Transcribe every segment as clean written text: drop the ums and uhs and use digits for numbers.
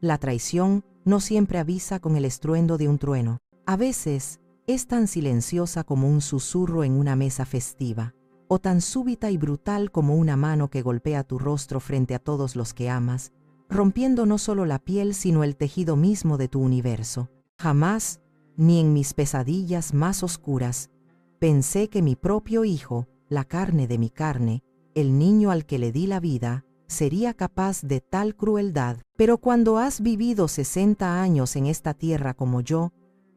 La traición no siempre avisa con el estruendo de un trueno. A veces es tan silenciosa como un susurro en una mesa festiva, o tan súbita y brutal como una mano que golpea tu rostro frente a todos los que amas, rompiendo no solo la piel sino el tejido mismo de tu universo. Jamás, ni en mis pesadillas más oscuras, pensé que mi propio hijo, la carne de mi carne, el niño al que le di la vida, sería capaz de tal crueldad. Pero cuando has vivido 60 años en esta tierra como yo,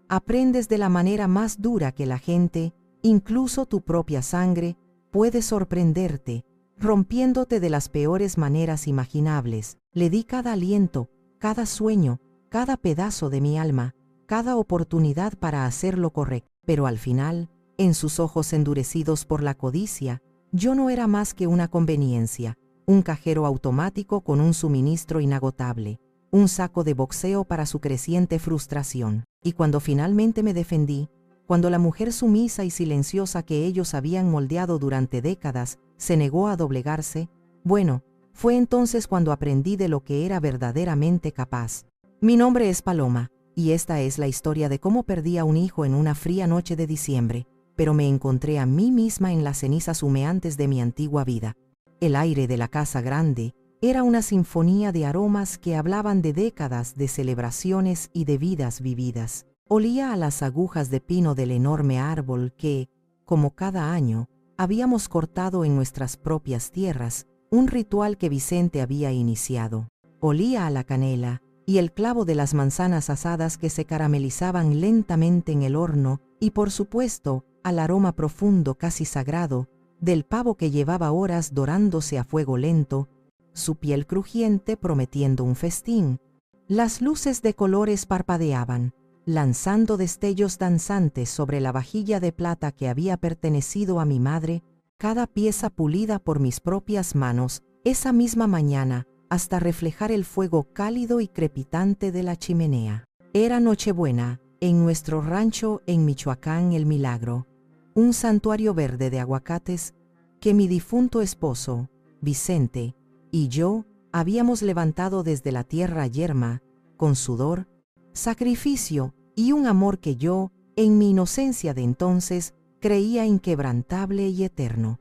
aprendes de la manera más dura que la gente, incluso tu propia sangre, puede sorprenderte, rompiéndote de las peores maneras imaginables. Le di cada aliento, cada sueño, cada pedazo de mi alma, cada oportunidad para hacer lo correcto. Pero al final, en sus ojos endurecidos por la codicia, yo no era más que una conveniencia, un cajero automático con un suministro inagotable, un saco de boxeo para su creciente frustración. Y cuando finalmente me defendí, cuando la mujer sumisa y silenciosa que ellos habían moldeado durante décadas se negó a doblegarse, bueno, fue entonces cuando aprendí de lo que era verdaderamente capaz. Mi nombre es Paloma, y esta es la historia de cómo perdí a un hijo en una fría noche de diciembre, pero me encontré a mí misma en las cenizas humeantes de mi antigua vida. El aire de la casa grande era una sinfonía de aromas que hablaban de décadas de celebraciones y de vidas vividas. Olía a las agujas de pino del enorme árbol que, como cada año, habíamos cortado en nuestras propias tierras, un ritual que Vicente había iniciado. Olía a la canela y el clavo de las manzanas asadas que se caramelizaban lentamente en el horno y, por supuesto, al aroma profundo, casi sagrado, del pavo que llevaba horas dorándose a fuego lento, su piel crujiente prometiendo un festín. Las luces de colores parpadeaban, lanzando destellos danzantes sobre la vajilla de plata que había pertenecido a mi madre, cada pieza pulida por mis propias manos, esa misma mañana, hasta reflejar el fuego cálido y crepitante de la chimenea. Era Nochebuena, en nuestro rancho en Michoacán El Milagro, un santuario verde de aguacates que mi difunto esposo, Vicente, y yo habíamos levantado desde la tierra yerma, con sudor, sacrificio y un amor que yo, en mi inocencia de entonces, creía inquebrantable y eterno.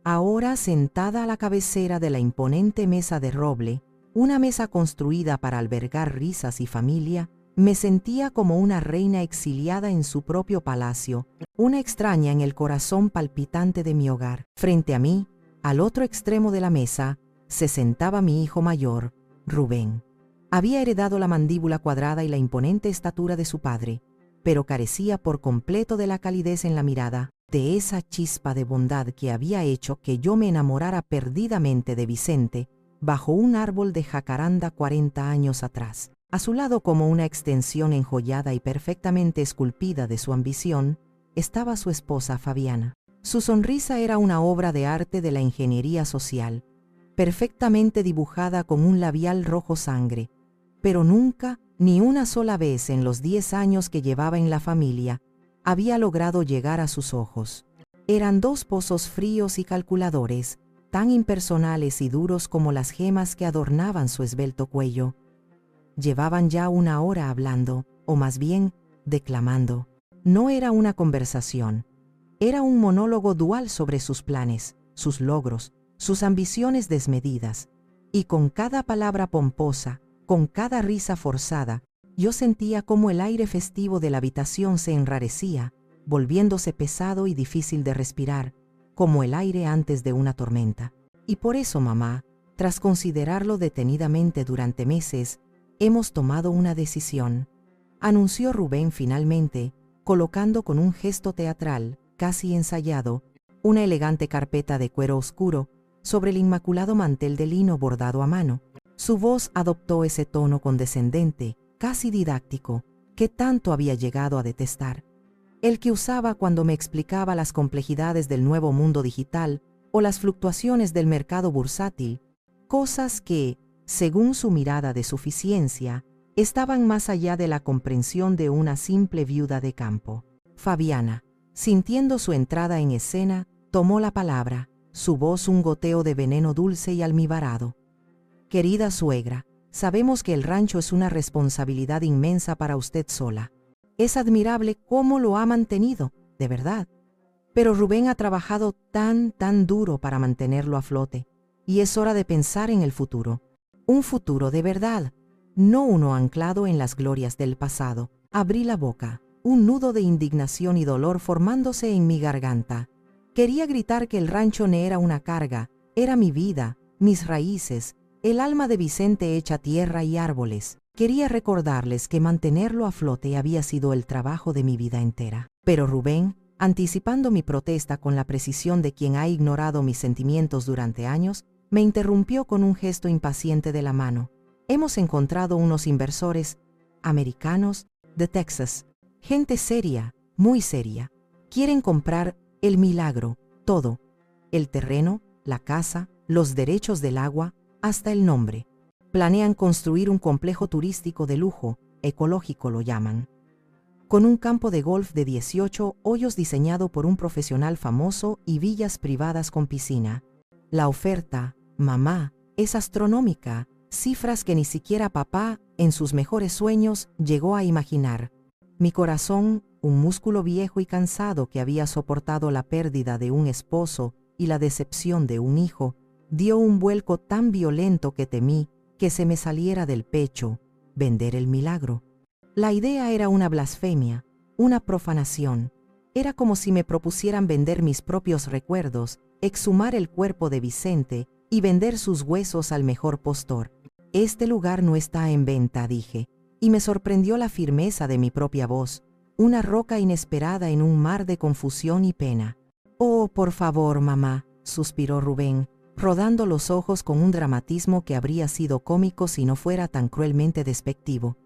Ahora, sentada a la cabecera de la imponente mesa de roble, una mesa construida para albergar risas y familia, me sentía como una reina exiliada en su propio palacio, una extraña en el corazón palpitante de mi hogar. Frente a mí, al otro extremo de la mesa, se sentaba mi hijo mayor, Rubén. Había heredado la mandíbula cuadrada y la imponente estatura de su padre, pero carecía por completo de la calidez en la mirada, de esa chispa de bondad que había hecho que yo me enamorara perdidamente de Vicente, bajo un árbol de jacaranda 40 años atrás. A su lado, como una extensión enjollada y perfectamente esculpida de su ambición, estaba su esposa Fabiana. Su sonrisa era una obra de arte de la ingeniería social, perfectamente dibujada con un labial rojo sangre, pero nunca, ni una sola vez en los 10 años que llevaba en la familia, había logrado llegar a sus ojos. Eran dos pozos fríos y calculadores, tan impersonales y duros como las gemas que adornaban su esbelto cuello. Llevaban ya una hora hablando, o más bien, declamando. No era una conversación, era un monólogo dual sobre sus planes, sus logros, sus ambiciones desmedidas, y con cada palabra pomposa, con cada risa forzada, yo sentía cómo el aire festivo de la habitación se enrarecía, volviéndose pesado y difícil de respirar, como el aire antes de una tormenta. Y por eso, mamá, tras considerarlo detenidamente durante meses, hemos tomado una decisión, anunció Rubén finalmente, colocando con un gesto teatral, casi ensayado, una elegante carpeta de cuero oscuro sobre el inmaculado mantel de lino bordado a mano. Su voz adoptó ese tono condescendente, casi didáctico, que tanto había llegado a detestar, el que usaba cuando me explicaba las complejidades del nuevo mundo digital o las fluctuaciones del mercado bursátil, cosas que, según su mirada de suficiencia, estaban más allá de la comprensión de una simple viuda de campo. Fabiana, sintiendo su entrada en escena, tomó la palabra, su voz un goteo de veneno dulce y almibarado. Querida suegra, sabemos que el rancho es una responsabilidad inmensa para usted sola. Es admirable cómo lo ha mantenido, de verdad. Pero Rubén ha trabajado tan duro para mantenerlo a flote, y es hora de pensar en el futuro. Un futuro de verdad, no uno anclado en las glorias del pasado. Abrí la boca, un nudo de indignación y dolor formándose en mi garganta. Quería gritar que el rancho no era una carga, era mi vida, mis raíces, el alma de Vicente hecha tierra y árboles. Quería recordarles que mantenerlo a flote había sido el trabajo de mi vida entera. Pero Rubén, anticipando mi protesta con la precisión de quien ha ignorado mis sentimientos durante años, me interrumpió con un gesto impaciente de la mano. Hemos encontrado unos inversores americanos de Texas, gente seria, muy seria. Quieren comprar el milagro, todo, el terreno, la casa, los derechos del agua, hasta el nombre. Planean construir un complejo turístico de lujo, ecológico lo llaman, con un campo de golf de 18 hoyos diseñado por un profesional famoso y villas privadas con piscina. La oferta, mamá, es astronómica, cifras que ni siquiera papá, en sus mejores sueños, llegó a imaginar. Mi corazón, un músculo viejo y cansado que había soportado la pérdida de un esposo y la decepción de un hijo, dio un vuelco tan violento que temí que se me saliera del pecho vender el milagro. La idea era una blasfemia, una profanación. Era como si me propusieran vender mis propios recuerdos, exhumar el cuerpo de Vicente y vender sus huesos al mejor postor. Este lugar no está en venta, dije, y me sorprendió la firmeza de mi propia voz, una roca inesperada en un mar de confusión y pena. Oh, por favor, mamá, suspiró Rubén, rodando los ojos con un dramatismo que habría sido cómico si no fuera tan cruelmente despectivo.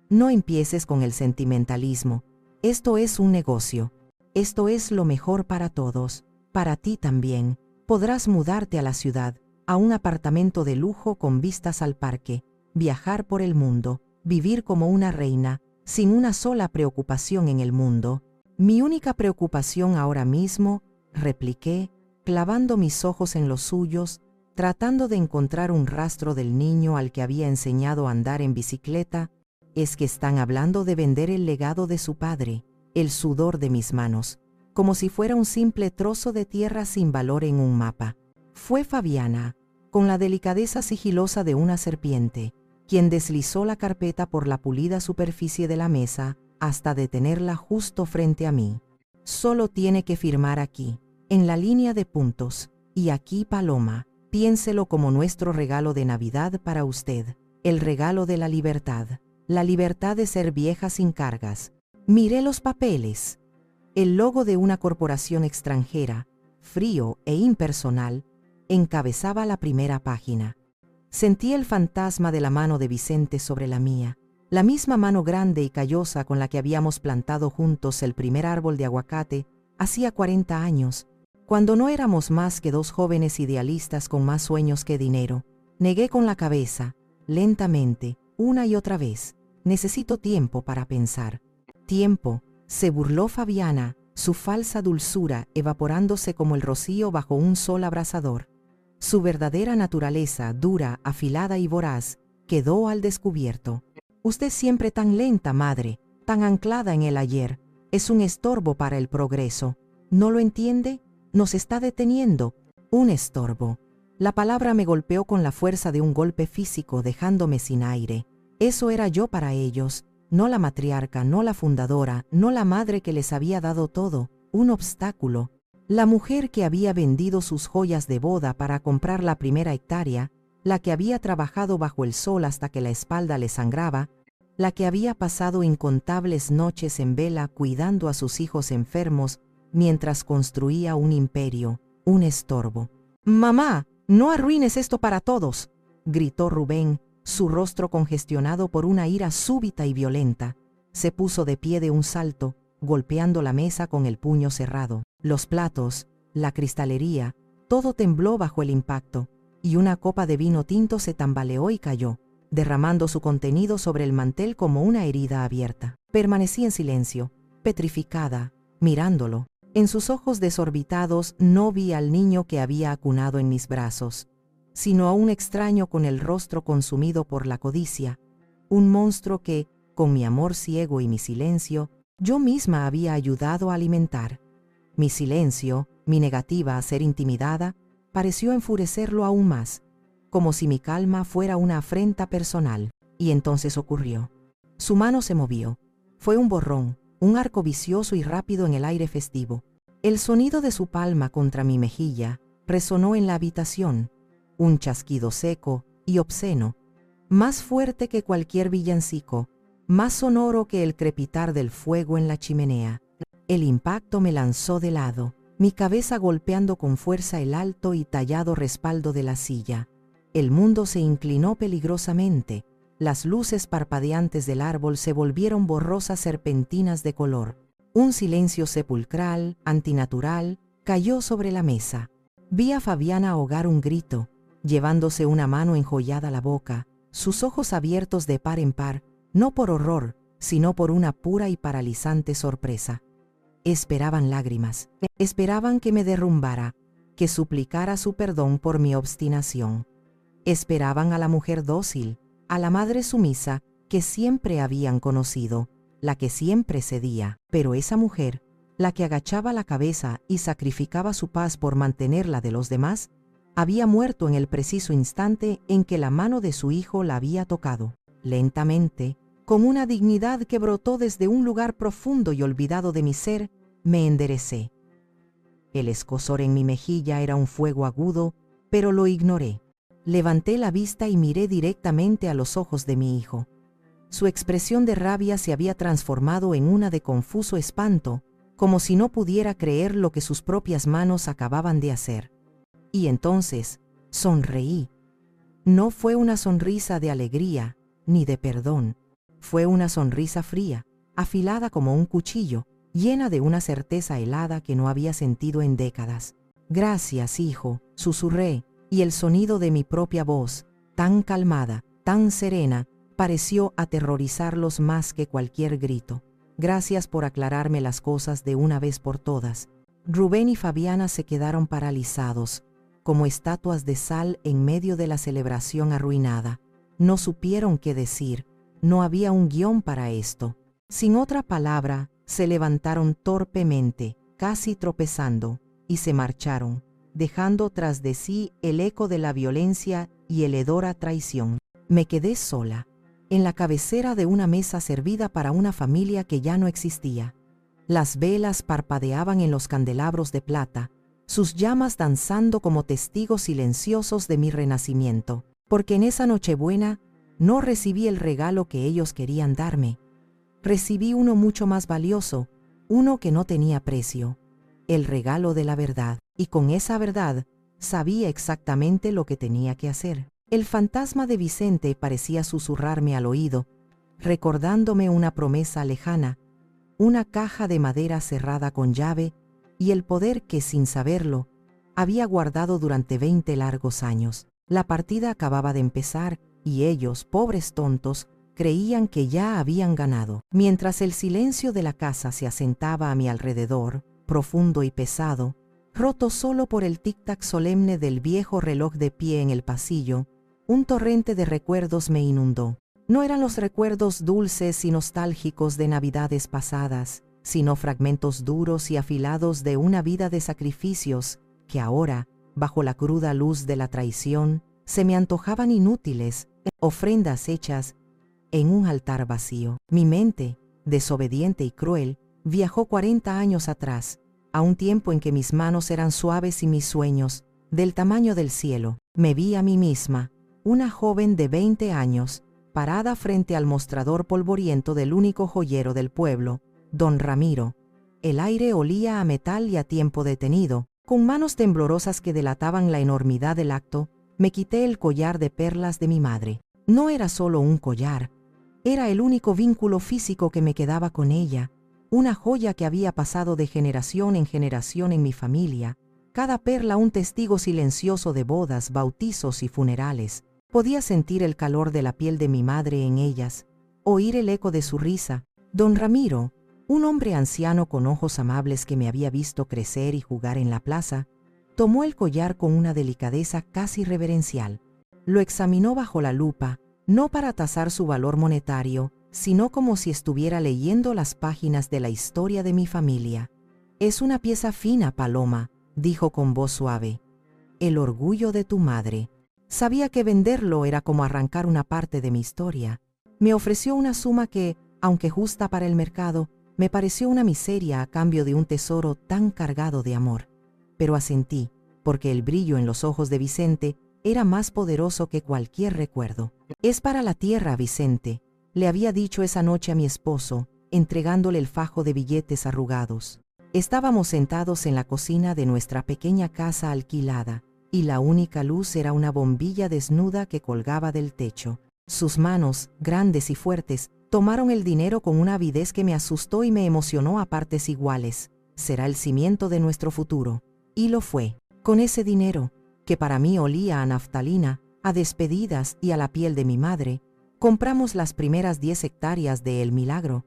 No empieces con el sentimentalismo. Esto es un negocio. Esto es lo mejor para todos, para ti también. Podrás mudarte a la ciudad, a un apartamento de lujo con vistas al parque, viajar por el mundo, vivir como una reina, sin una sola preocupación en el mundo. Mi única preocupación ahora mismo, repliqué, clavando mis ojos en los suyos, tratando de encontrar un rastro del niño al que había enseñado a andar en bicicleta, es que están hablando de vender el legado de su padre, el sudor de mis manos, como si fuera un simple trozo de tierra sin valor en un mapa. Fue Fabiana, con la delicadeza sigilosa de una serpiente, quien deslizó la carpeta por la pulida superficie de la mesa hasta detenerla justo frente a mí. Solo tiene que firmar aquí, en la línea de puntos, y aquí, Paloma, piénselo como nuestro regalo de Navidad para usted, el regalo de la libertad de ser vieja sin cargas. Miré los papeles. El logo de una corporación extranjera, frío e impersonal, encabezaba la primera página. Sentí el fantasma de la mano de Vicente sobre la mía, la misma mano grande y callosa con la que habíamos plantado juntos el primer árbol de aguacate hacía 40 años, cuando no éramos más que dos jóvenes idealistas con más sueños que dinero. Negué con la cabeza, lentamente, una y otra vez. Necesito tiempo para pensar. Tiempo, se burló Fabiana, su falsa dulzura evaporándose como el rocío bajo un sol abrasador. Su verdadera naturaleza, dura, afilada y voraz, quedó al descubierto. Usted siempre tan lenta, madre, tan anclada en el ayer, es un estorbo para el progreso. ¿No lo entiende? Nos está deteniendo. Un estorbo. La palabra me golpeó con la fuerza de un golpe físico, dejándome sin aire. Eso era yo para ellos, no la matriarca, no la fundadora, no la madre que les había dado todo, un obstáculo. La mujer que había vendido sus joyas de boda para comprar la primera hectárea, la que había trabajado bajo el sol hasta que la espalda le sangraba, la que había pasado incontables noches en vela cuidando a sus hijos enfermos mientras construía un imperio, un estorbo. «Mamá, no arruines esto para todos», gritó Rubén, su rostro congestionado por una ira súbita y violenta. Se puso de pie de un salto, golpeando la mesa con el puño cerrado. Los platos, la cristalería, todo tembló bajo el impacto, y una copa de vino tinto se tambaleó y cayó, derramando su contenido sobre el mantel como una herida abierta. Permanecí en silencio, petrificada, mirándolo. En sus ojos desorbitados no vi al niño que había acunado en mis brazos. sino a un extraño con el rostro consumido por la codicia, un monstruo que, con mi amor ciego y mi silencio, yo misma había ayudado a alimentar. Mi silencio, mi negativa a ser intimidada, pareció enfurecerlo aún más, como si mi calma fuera una afrenta personal. Y entonces ocurrió. Su mano se movió. Fue un borrón, un arco vicioso y rápido en el aire festivo. El sonido de su palma contra mi mejilla resonó en la habitación, un chasquido seco y obsceno, más fuerte que cualquier villancico, más sonoro que el crepitar del fuego en la chimenea. El impacto me lanzó de lado, mi cabeza golpeando con fuerza el alto y tallado respaldo de la silla. El mundo se inclinó peligrosamente. Las luces parpadeantes del árbol se volvieron borrosas serpentinas de color. Un silencio sepulcral, antinatural, cayó sobre la mesa. Vi a Fabiana ahogar un grito, llevándose una mano enjollada a la boca, sus ojos abiertos de par en par, no por horror, sino por una pura y paralizante sorpresa. Esperaban lágrimas, esperaban que me derrumbara, que suplicara su perdón por mi obstinación. Esperaban a la mujer dócil, a la madre sumisa que siempre habían conocido, la que siempre cedía, pero esa mujer, la que agachaba la cabeza y sacrificaba su paz por mantenerla de los demás, había muerto en el preciso instante en que la mano de su hijo la había tocado. Lentamente, con una dignidad que brotó desde un lugar profundo y olvidado de mi ser, me enderecé. El escozor en mi mejilla era un fuego agudo, pero lo ignoré. Levanté la vista y miré directamente a los ojos de mi hijo. Su expresión de rabia se había transformado en una de confuso espanto, como si no pudiera creer lo que sus propias manos acababan de hacer. Y entonces, sonreí. No fue una sonrisa de alegría, ni de perdón. Fue una sonrisa fría, afilada como un cuchillo, llena de una certeza helada que no había sentido en décadas. «Gracias, hijo», susurré, y el sonido de mi propia voz, tan calmada, tan serena, pareció aterrorizarlos más que cualquier grito. «Gracias por aclararme las cosas de una vez por todas». Rubén y Fabiana se quedaron paralizados, como estatuas de sal en medio de la celebración arruinada. No supieron qué decir, no había un guión para esto. Sin otra palabra, se levantaron torpemente, casi tropezando, y se marcharon, dejando tras de sí el eco de la violencia y el hedor a traición. Me quedé sola, en la cabecera de una mesa servida para una familia que ya no existía. Las velas parpadeaban en los candelabros de plata, sus llamas danzando como testigos silenciosos de mi renacimiento, porque en esa Nochebuena no recibí el regalo que ellos querían darme. Recibí uno mucho más valioso, uno que no tenía precio, el regalo de la verdad, y con esa verdad sabía exactamente lo que tenía que hacer. El fantasma de Vicente parecía susurrarme al oído, recordándome una promesa lejana, una caja de madera cerrada con llave y el poder que, sin saberlo, había guardado durante 20 largos años. La partida acababa de empezar y ellos, pobres tontos, creían que ya habían ganado. Mientras el silencio de la casa se asentaba a mi alrededor, profundo y pesado, roto solo por el tic-tac solemne del viejo reloj de pie en el pasillo, un torrente de recuerdos me inundó. No eran los recuerdos dulces y nostálgicos de navidades pasadas, sino fragmentos duros y afilados de una vida de sacrificios que ahora, bajo la cruda luz de la traición, se me antojaban inútiles, ofrendas hechas en un altar vacío. Mi mente, desobediente y cruel, viajó 40 años atrás, a un tiempo en que mis manos eran suaves y mis sueños, del tamaño del cielo. Me vi a mí misma, una joven de 20 años, parada frente al mostrador polvoriento del único joyero del pueblo, don Ramiro. El aire olía a metal y a tiempo detenido. Con manos temblorosas que delataban la enormidad del acto, me quité el collar de perlas de mi madre. No era solo un collar, era el único vínculo físico que me quedaba con ella, una joya que había pasado de generación en mi familia, cada perla un testigo silencioso de bodas, bautizos y funerales. Podía sentir el calor de la piel de mi madre en ellas, oír el eco de su risa. Don Ramiro, un hombre anciano con ojos amables que me había visto crecer y jugar en la plaza, Tomó el collar con una delicadeza casi reverencial. Lo examinó bajo la lupa, no para tasar su valor monetario, sino como si estuviera leyendo las páginas de la historia de mi familia. «Es una pieza fina, Paloma», dijo con voz suave. «El orgullo de tu madre». Sabía que venderlo era como arrancar una parte de mi historia. Me ofreció una suma que, aunque justa para el mercado, me pareció una miseria a cambio de un tesoro tan cargado de amor. Pero asentí, porque el brillo en los ojos de Vicente era más poderoso que cualquier recuerdo. «Es para la tierra, Vicente», le había dicho esa noche a mi esposo, entregándole el fajo de billetes arrugados. Estábamos sentados en la cocina de nuestra pequeña casa alquilada, y la única luz era una bombilla desnuda que colgaba del techo. Sus manos, grandes y fuertes, tomaron el dinero con una avidez que me asustó y me emocionó a partes iguales. «Será el cimiento de nuestro futuro». Y lo fue. Con ese dinero, que para mí olía a naftalina, a despedidas y a la piel de mi madre, compramos las primeras 10 hectáreas de El Milagro.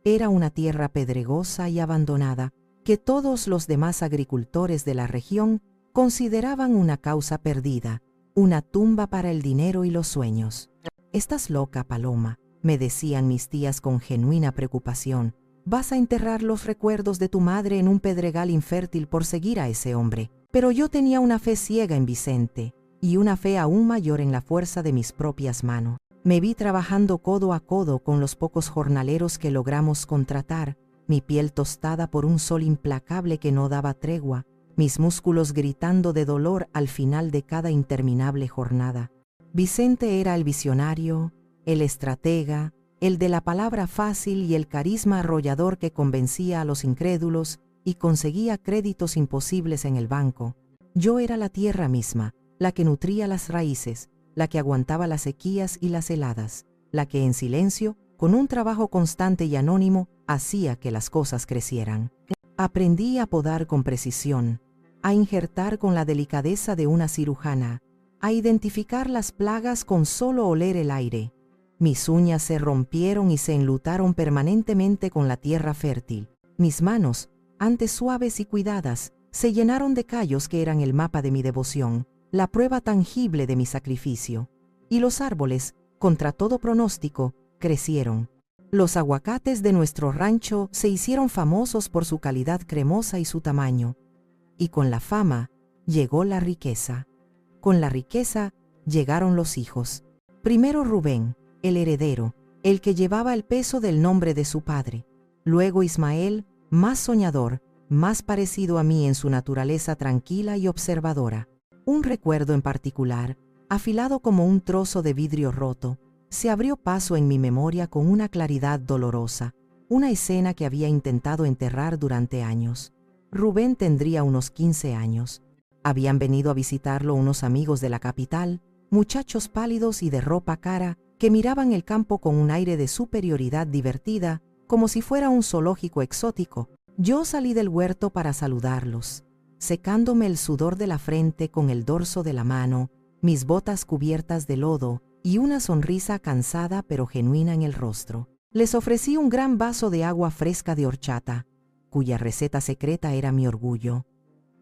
Era una tierra pedregosa y abandonada, que todos los demás agricultores de la región consideraban una causa perdida, una tumba para el dinero y los sueños. «Estás loca, Paloma», me decían mis tías con genuina preocupación. «Vas a enterrar los recuerdos de tu madre en un pedregal infértil por seguir a ese hombre». Pero yo tenía una fe ciega en Vicente, y una fe aún mayor en la fuerza de mis propias manos. Me vi trabajando codo a codo con los pocos jornaleros que logramos contratar, mi piel tostada por un sol implacable que no daba tregua, mis músculos gritando de dolor al final de cada interminable jornada. Vicente era el visionario, el estratega, el de la palabra fácil y el carisma arrollador que convencía a los incrédulos y conseguía créditos imposibles en el banco. Yo era la tierra misma, la que nutría las raíces, la que aguantaba las sequías y las heladas, la que en silencio, con un trabajo constante y anónimo, hacía que las cosas crecieran. Aprendí a podar con precisión, a injertar con la delicadeza de una cirujana, a identificar las plagas con solo oler el aire. Mis uñas se rompieron y se enlutaron permanentemente con la tierra fértil. Mis manos, antes suaves y cuidadas, se llenaron de callos que eran el mapa de mi devoción, la prueba tangible de mi sacrificio. Y los árboles, contra todo pronóstico, crecieron. Los aguacates de nuestro rancho se hicieron famosos por su calidad cremosa y su tamaño. Y con la fama llegó la riqueza. Con la riqueza llegaron los hijos. Primero Rubén, el heredero, el que llevaba el peso del nombre de su padre. Luego Ismael, más soñador, más parecido a mí en su naturaleza tranquila y observadora. Un recuerdo en particular, afilado como un trozo de vidrio roto, se abrió paso en mi memoria con una claridad dolorosa, una escena que había intentado enterrar durante años. Rubén tendría unos 15 años. Habían venido a visitarlo unos amigos de la capital, muchachos pálidos y de ropa cara, que miraban el campo con un aire de superioridad divertida, como si fuera un zoológico exótico. Yo salí del huerto para saludarlos, secándome el sudor de la frente con el dorso de la mano, mis botas cubiertas de lodo y una sonrisa cansada pero genuina en el rostro. Les ofrecí un gran vaso de agua fresca de horchata, cuya receta secreta era mi orgullo.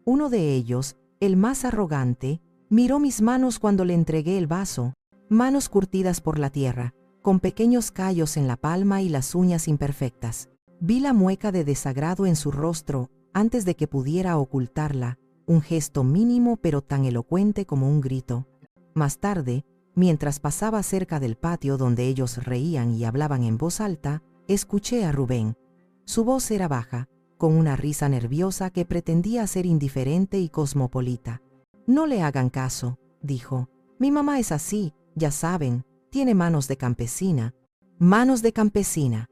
Uno de ellos, el más arrogante, miró mis manos cuando le entregué el vaso, manos curtidas por la tierra, con pequeños callos en la palma y las uñas imperfectas. Vi la mueca de desagrado en su rostro antes de que pudiera ocultarla, un gesto mínimo pero tan elocuente como un grito. Más tarde, mientras pasaba cerca del patio donde ellos reían y hablaban en voz alta, escuché a Rubén. Su voz era baja, con una risa nerviosa que pretendía ser indiferente y cosmopolita. «No le hagan caso», dijo. «Mi mamá es así, ya saben, tiene manos de campesina». «Manos de campesina».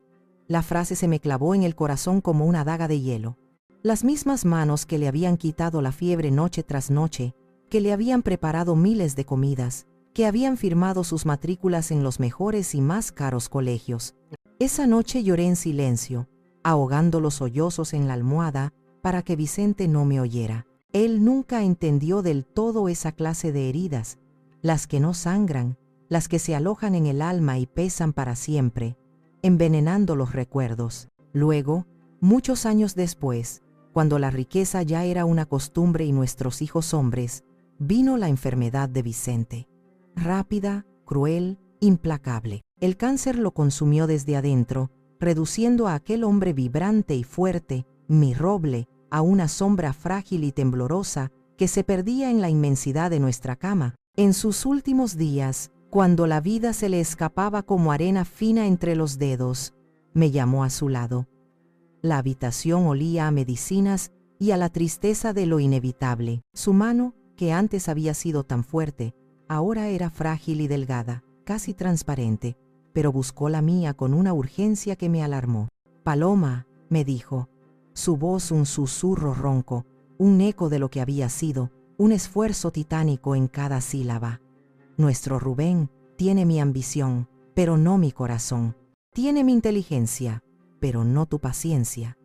La frase se me clavó en el corazón como una daga de hielo. Las mismas manos que le habían quitado la fiebre noche tras noche, que le habían preparado miles de comidas, que habían firmado sus matrículas en los mejores y más caros colegios. Esa noche lloré en silencio, ahogando los sollozos en la almohada para que Vicente no me oyera. Él nunca entendió del todo esa clase de heridas, las que no sangran, las que se alojan en el alma y pesan para siempre, envenenando los recuerdos. Luego, muchos años después, cuando la riqueza ya era una costumbre y nuestros hijos hombres, vino la enfermedad de Vicente. Rápida, cruel, implacable. El cáncer lo consumió desde adentro, reduciendo a aquel hombre vibrante y fuerte, mi roble, a una sombra frágil y temblorosa que se perdía en la inmensidad de nuestra cama. En sus últimos días, cuando la vida se le escapaba como arena fina entre los dedos, me llamó a su lado. La habitación olía a medicinas y a la tristeza de lo inevitable. Su mano, que antes había sido tan fuerte, ahora era frágil y delgada, casi transparente, pero buscó la mía con una urgencia que me alarmó. «Paloma», me dijo, su voz un susurro ronco, un eco de lo que había sido, un esfuerzo titánico en cada sílaba. «Nuestro Rubén tiene mi ambición, pero no mi corazón. Tiene mi inteligencia, pero no tu paciencia.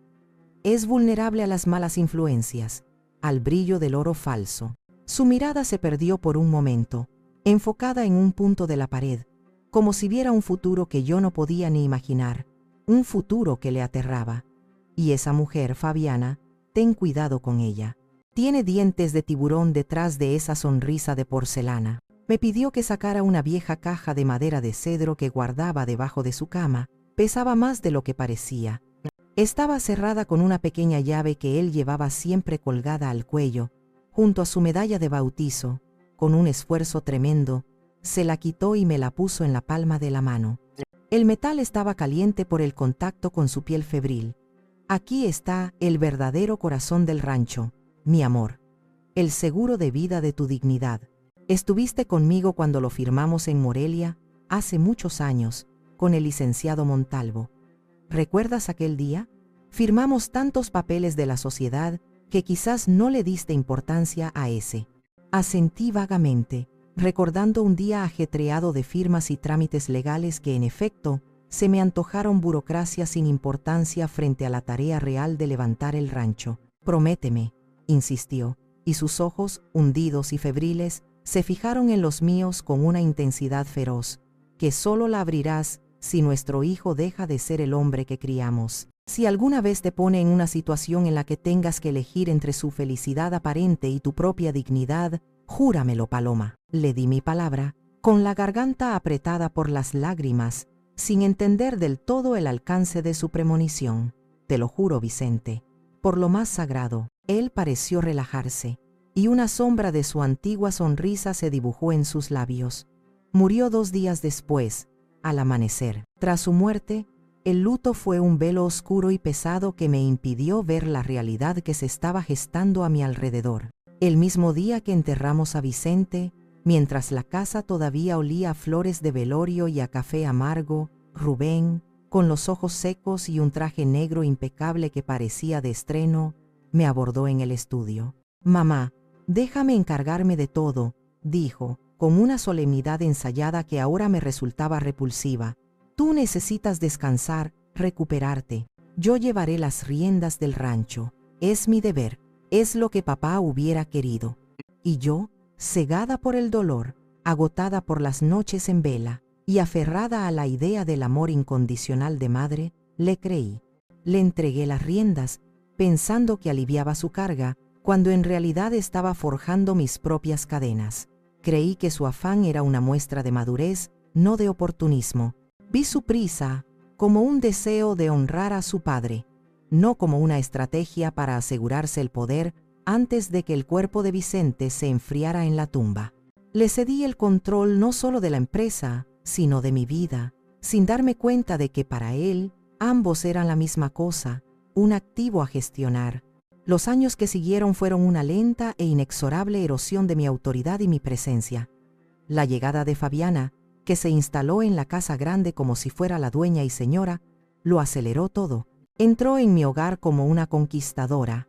Es vulnerable a las malas influencias, al brillo del oro falso». Su mirada se perdió por un momento, enfocada en un punto de la pared, como si viera un futuro que yo no podía ni imaginar, un futuro que le aterraba. «Y esa mujer, Fabiana, ten cuidado con ella. Tiene dientes de tiburón detrás de esa sonrisa de porcelana». Me pidió que sacara una vieja caja de madera de cedro que guardaba debajo de su cama. Pesaba más de lo que parecía. Estaba cerrada con una pequeña llave que él llevaba siempre colgada al cuello, junto a su medalla de bautizo. Con un esfuerzo tremendo, se la quitó y me la puso en la palma de la mano. El metal estaba caliente por el contacto con su piel febril. «Aquí está el verdadero corazón del rancho, mi amor. El seguro de vida de tu dignidad. Estuviste conmigo cuando lo firmamos en Morelia, hace muchos años, con el licenciado Montalvo. ¿Recuerdas aquel día? Firmamos tantos papeles de la sociedad que quizás no le diste importancia a ese». Asentí vagamente, recordando un día ajetreado de firmas y trámites legales que, en efecto, se me antojaron burocracia sin importancia frente a la tarea real de levantar el rancho. «Prométeme», insistió, y sus ojos, hundidos y febriles, se fijaron en los míos con una intensidad feroz, «que solo la abrirás si nuestro hijo deja de ser el hombre que criamos. Si alguna vez te pone en una situación en la que tengas que elegir entre su felicidad aparente y tu propia dignidad, júramelo, Paloma». Le di mi palabra, con la garganta apretada por las lágrimas, sin entender del todo el alcance de su premonición. «Te lo juro, Vicente, por lo más sagrado». Él pareció relajarse, y una sombra de su antigua sonrisa se dibujó en sus labios. Murió 2 días después, al amanecer. Tras su muerte, el luto fue un velo oscuro y pesado que me impidió ver la realidad que se estaba gestando a mi alrededor. El mismo día que enterramos a Vicente, mientras la casa todavía olía a flores de velorio y a café amargo, Rubén, con los ojos secos y un traje negro impecable que parecía de estreno, me abordó en el estudio. «Mamá, déjame encargarme de todo», dijo, con una solemnidad ensayada que ahora me resultaba repulsiva. «Tú necesitas descansar, recuperarte. Yo llevaré las riendas del rancho. Es mi deber, es lo que papá hubiera querido». Y yo, cegada por el dolor, agotada por las noches en vela y aferrada a la idea del amor incondicional de madre, le creí. Le entregué las riendas, pensando que aliviaba su carga, cuando en realidad estaba forjando mis propias cadenas. Creí que su afán era una muestra de madurez, no de oportunismo. Vi su prisa como un deseo de honrar a su padre, no como una estrategia para asegurarse el poder antes de que el cuerpo de Vicente se enfriara en la tumba. Le cedí el control no solo de la empresa, sino de mi vida, sin darme cuenta de que para él ambos eran la misma cosa, un activo a gestionar. Los años que siguieron fueron una lenta e inexorable erosión de mi autoridad y mi presencia. La llegada de Fabiana, que se instaló en la casa grande como si fuera la dueña y señora, lo aceleró todo. Entró en mi hogar como una conquistadora,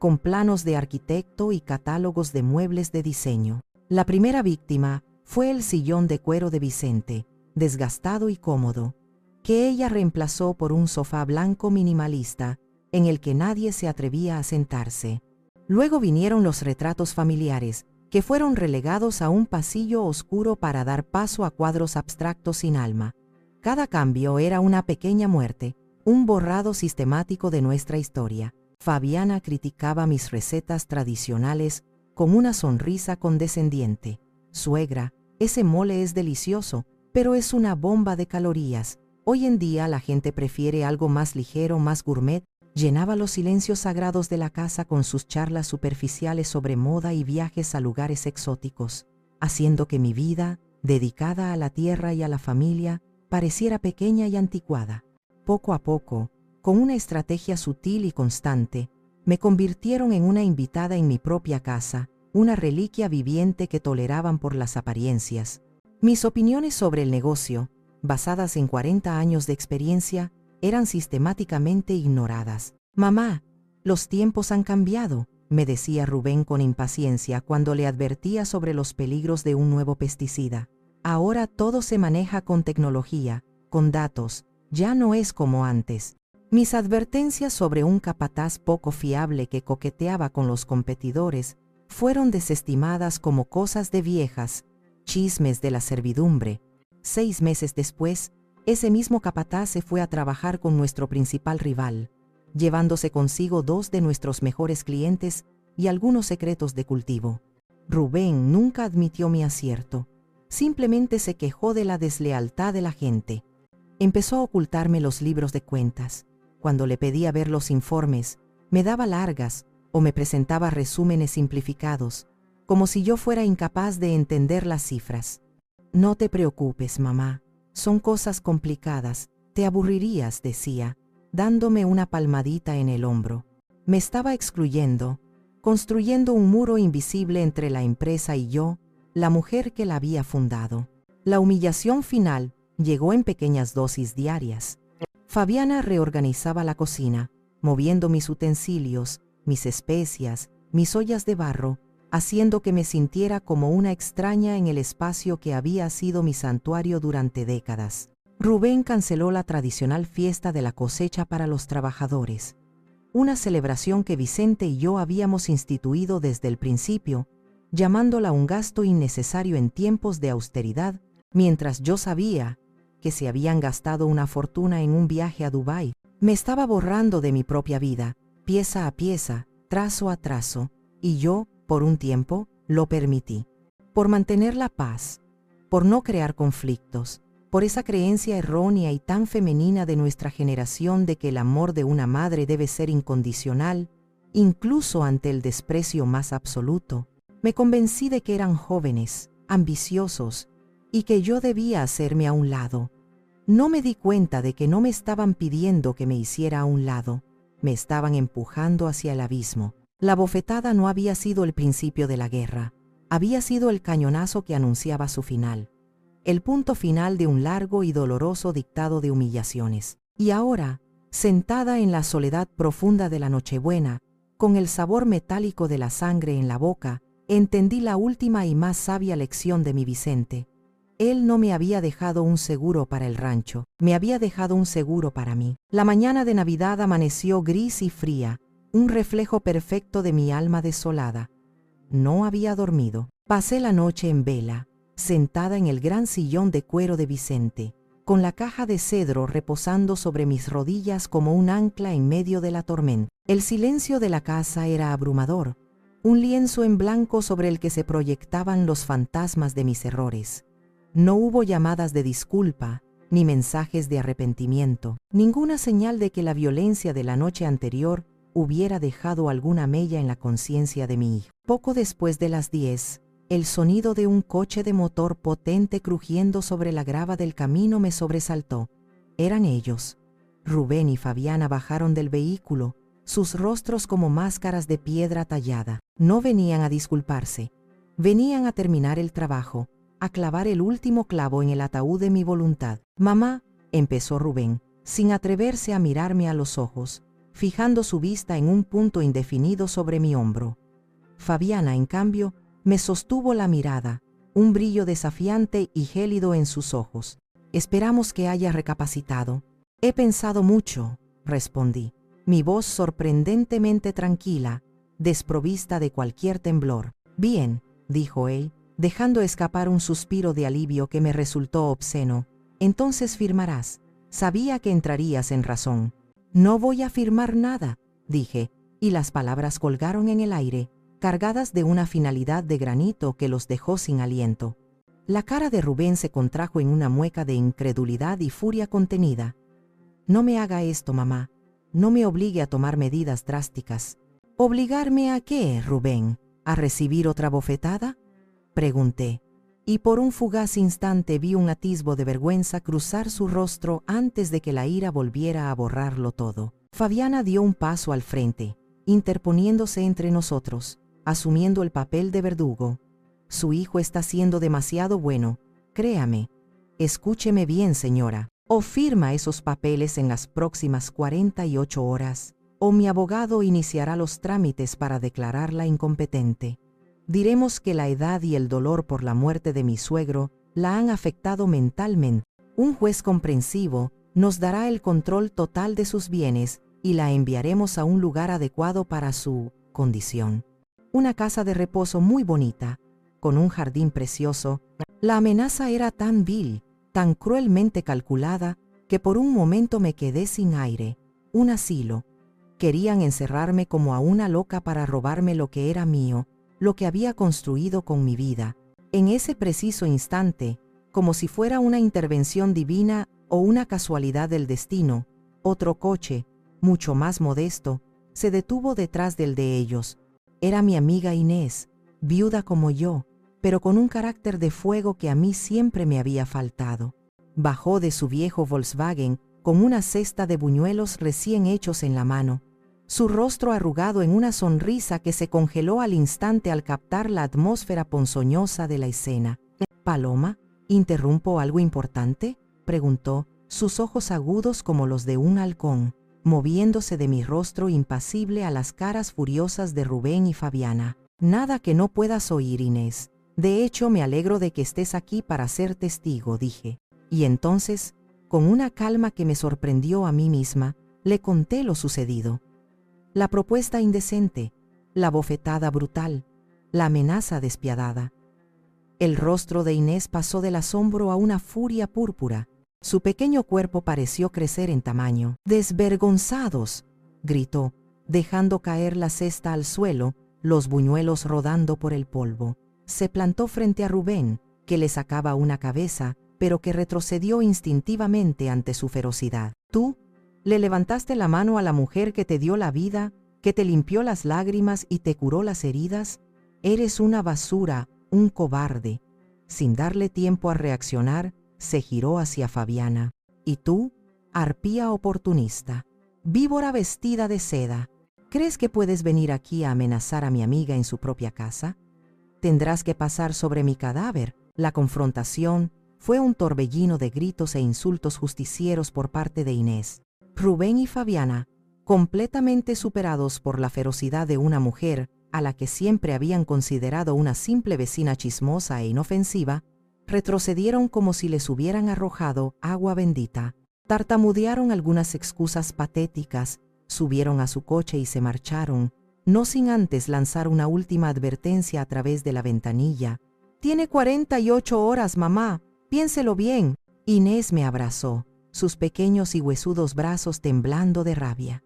con planos de arquitecto y catálogos de muebles de diseño. La primera víctima fue el sillón de cuero de Vicente, desgastado y cómodo, que ella reemplazó por un sofá blanco minimalista en el que nadie se atrevía a sentarse. Luego vinieron los retratos familiares, que fueron relegados a un pasillo oscuro para dar paso a cuadros abstractos sin alma. Cada cambio era una pequeña muerte, un borrado sistemático de nuestra historia. Fabiana criticaba mis recetas tradicionales con una sonrisa condescendiente. Suegra, ese mole es delicioso, pero es una bomba de calorías. Hoy en día la gente prefiere algo más ligero, más gourmet. Llenaba los silencios sagrados de la casa con sus charlas superficiales sobre moda y viajes a lugares exóticos, haciendo que mi vida, dedicada a la tierra y a la familia, pareciera pequeña y anticuada. Poco a poco, con una estrategia sutil y constante, me convirtieron en una invitada en mi propia casa, una reliquia viviente que toleraban por las apariencias. Mis opiniones sobre el negocio, basadas en 40 años de experiencia, eran sistemáticamente ignoradas. «Mamá, los tiempos han cambiado», me decía Rubén con impaciencia cuando le advertía sobre los peligros de un nuevo pesticida. «Ahora todo se maneja con tecnología, con datos, ya no es como antes». Mis advertencias sobre un capataz poco fiable que coqueteaba con los competidores fueron desestimadas como cosas de viejas, chismes de la servidumbre. 6 meses después, ese mismo capataz se fue a trabajar con nuestro principal rival, llevándose consigo 2 de nuestros mejores clientes y algunos secretos de cultivo. Rubén nunca admitió mi acierto, simplemente se quejó de la deslealtad de la gente. Empezó a ocultarme los libros de cuentas. Cuando le pedía ver los informes, me daba largas o me presentaba resúmenes simplificados, como si yo fuera incapaz de entender las cifras. «No te preocupes, mamá, son cosas complicadas, te aburrirías», decía, dándome una palmadita en el hombro. Me estaba excluyendo, construyendo un muro invisible entre la empresa y yo, la mujer que la había fundado. La humillación final llegó en pequeñas dosis diarias. Fabiana reorganizaba la cocina, moviendo mis utensilios, mis especias, mis ollas de barro, haciendo que me sintiera como una extraña en el espacio que había sido mi santuario durante décadas. Rubén canceló la tradicional fiesta de la cosecha para los trabajadores, una celebración que Vicente y yo habíamos instituido desde el principio, llamándola un gasto innecesario en tiempos de austeridad, mientras yo sabía que se habían gastado una fortuna en un viaje a Dubái. Me estaba borrando de mi propia vida, pieza a pieza, trazo a trazo, y yo, por un tiempo, lo permití. Por mantener la paz, por no crear conflictos, por esa creencia errónea y tan femenina de nuestra generación de que el amor de una madre debe ser incondicional, incluso ante el desprecio más absoluto, me convencí de que eran jóvenes, ambiciosos, y que yo debía hacerme a un lado. No me di cuenta de que no me estaban pidiendo que me hiciera a un lado, me estaban empujando hacia el abismo. La bofetada no había sido el principio de la guerra, había sido el cañonazo que anunciaba su final, el punto final de un largo y doloroso dictado de humillaciones. Y ahora, sentada en la soledad profunda de la Nochebuena, con el sabor metálico de la sangre en la boca, entendí la última y más sabia lección de mi Vicente. Él no me había dejado un seguro para el rancho, me había dejado un seguro para mí. La mañana de Navidad amaneció gris y fría, un reflejo perfecto de mi alma desolada. No había dormido. Pasé la noche en vela, sentada en el gran sillón de cuero de Vicente, con la caja de cedro reposando sobre mis rodillas como un ancla en medio de la tormenta. El silencio de la casa era abrumador, un lienzo en blanco sobre el que se proyectaban los fantasmas de mis errores. No hubo llamadas de disculpa, ni mensajes de arrepentimiento, ninguna señal de que la violencia de la noche anterior hubiera dejado alguna mella en la conciencia de mi hijo. Poco después de las 10, el sonido de un coche de motor potente crujiendo sobre la grava del camino me sobresaltó. Eran ellos. Rubén y Fabiana bajaron del vehículo, sus rostros como máscaras de piedra tallada. No venían a disculparse, venían a terminar el trabajo, a clavar el último clavo en el ataúd de mi voluntad. «Mamá», empezó Rubén, sin atreverse a mirarme a los ojos, fijando su vista en un punto indefinido sobre mi hombro. Fabiana, en cambio, me sostuvo la mirada, un brillo desafiante y gélido en sus ojos. «Esperamos que haya recapacitado». «He pensado mucho», respondí, mi voz sorprendentemente tranquila, desprovista de cualquier temblor. «Bien», dijo él, dejando escapar un suspiro de alivio que me resultó obsceno. «Entonces firmarás. Sabía que entrarías en razón». «No voy a firmar nada», dije, y las palabras colgaron en el aire, cargadas de una finalidad de granito que los dejó sin aliento. La cara de Rubén se contrajo en una mueca de incredulidad y furia contenida. «No me haga esto, mamá. No me obligue a tomar medidas drásticas». «¿Obligarme a qué, Rubén? ¿A recibir otra bofetada?», pregunté, y por un fugaz instante vi un atisbo de vergüenza cruzar su rostro antes de que la ira volviera a borrarlo todo. Fabiana dio un paso al frente, interponiéndose entre nosotros, asumiendo el papel de verdugo. «Su hijo está siendo demasiado bueno, créame. Escúcheme bien, señora. O firma esos papeles en las próximas 48 horas, o mi abogado iniciará los trámites para declararla incompetente. Diremos que la edad y el dolor por la muerte de mi suegro la han afectado mentalmente. Un juez comprensivo nos dará el control total de sus bienes y la enviaremos a un lugar adecuado para su condición. Una casa de reposo muy bonita, con un jardín precioso». La amenaza era tan vil, tan cruelmente calculada, que por un momento me quedé sin aire. Un asilo. Querían encerrarme como a una loca para robarme lo que era mío, lo que había construido con mi vida. En ese preciso instante, como si fuera una intervención divina o una casualidad del destino, otro coche, mucho más modesto, se detuvo detrás del de ellos. Era mi amiga Inés, viuda como yo, pero con un carácter de fuego que a mí siempre me había faltado. Bajó de su viejo Volkswagen con una cesta de buñuelos recién hechos en la mano, su rostro arrugado en una sonrisa que se congeló al instante al captar la atmósfera ponzoñosa de la escena. «Paloma, ¿interrumpo algo importante?», preguntó, sus ojos agudos como los de un halcón, moviéndose de mi rostro impasible a las caras furiosas de Rubén y Fabiana. «Nada que no puedas oír, Inés. De hecho, me alegro de que estés aquí para ser testigo», dije. Y entonces, con una calma que me sorprendió a mí misma, le conté lo sucedido. La propuesta indecente, la bofetada brutal, la amenaza despiadada. El rostro de Inés pasó del asombro a una furia púrpura. Su pequeño cuerpo pareció crecer en tamaño. «¡Desvergonzados!», gritó, dejando caer la cesta al suelo, los buñuelos rodando por el polvo. Se plantó frente a Rubén, que le sacaba una cabeza, pero que retrocedió instintivamente ante su ferocidad. «¿Tú le levantaste la mano a la mujer que te dio la vida, que te limpió las lágrimas y te curó las heridas? Eres una basura, un cobarde». Sin darle tiempo a reaccionar, se giró hacia Fabiana. «¿Y tú, arpía oportunista, víbora vestida de seda, crees que puedes venir aquí a amenazar a mi amiga en su propia casa? Tendrás que pasar sobre mi cadáver». La confrontación fue un torbellino de gritos e insultos justicieros por parte de Inés. Rubén y Fabiana, completamente superados por la ferocidad de una mujer a la que siempre habían considerado una simple vecina chismosa e inofensiva, retrocedieron como si les hubieran arrojado agua bendita. Tartamudearon algunas excusas patéticas, subieron a su coche y se marcharon, no sin antes lanzar una última advertencia a través de la ventanilla. «Tiene 48 horas, mamá. Piénselo bien». Inés me abrazó, sus pequeños y huesudos brazos temblando de rabia.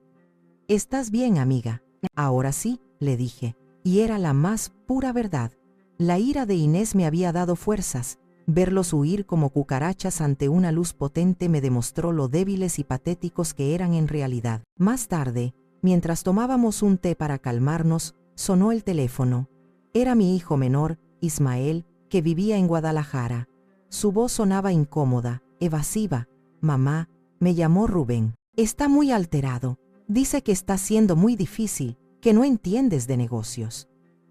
«¿Estás bien, amiga?». «Ahora sí», le dije, y era la más pura verdad. La ira de Inés me había dado fuerzas. Verlos huir como cucarachas ante una luz potente me demostró lo débiles y patéticos que eran en realidad. Más tarde, mientras tomábamos un té para calmarnos, sonó el teléfono. Era mi hijo menor, Ismael, que vivía en Guadalajara. Su voz sonaba incómoda, evasiva. «Mamá», me llamó Rubén. «Está muy alterado. Dice que está siendo muy difícil, que no entiendes de negocios».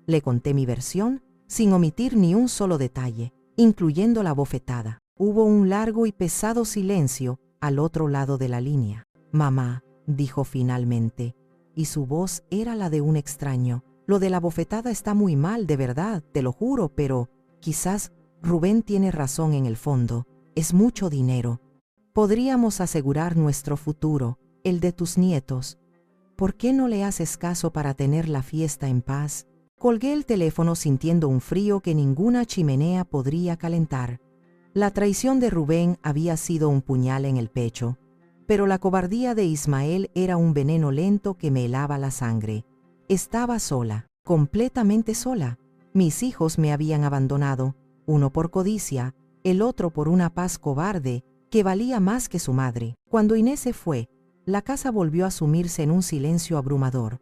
Le conté mi versión, sin omitir ni un solo detalle, incluyendo la bofetada. Hubo un largo y pesado silencio al otro lado de la línea. «Mamá», dijo finalmente, y su voz era la de un extraño. «Lo de la bofetada está muy mal, de verdad, te lo juro, pero quizás Rubén tiene razón en el fondo. Es mucho dinero. Podríamos asegurar nuestro futuro, el de tus nietos. ¿Por qué no le haces caso para tener la fiesta en paz?». Colgué el teléfono sintiendo un frío que ninguna chimenea podría calentar. La traición de Rubén había sido un puñal en el pecho, pero la cobardía de Ismael era un veneno lento que me helaba la sangre. Estaba sola, completamente sola. Mis hijos me habían abandonado, uno por codicia, el otro por una paz cobarde que valía más que su madre. Cuando Inés se fue, la casa volvió a sumirse en un silencio abrumador.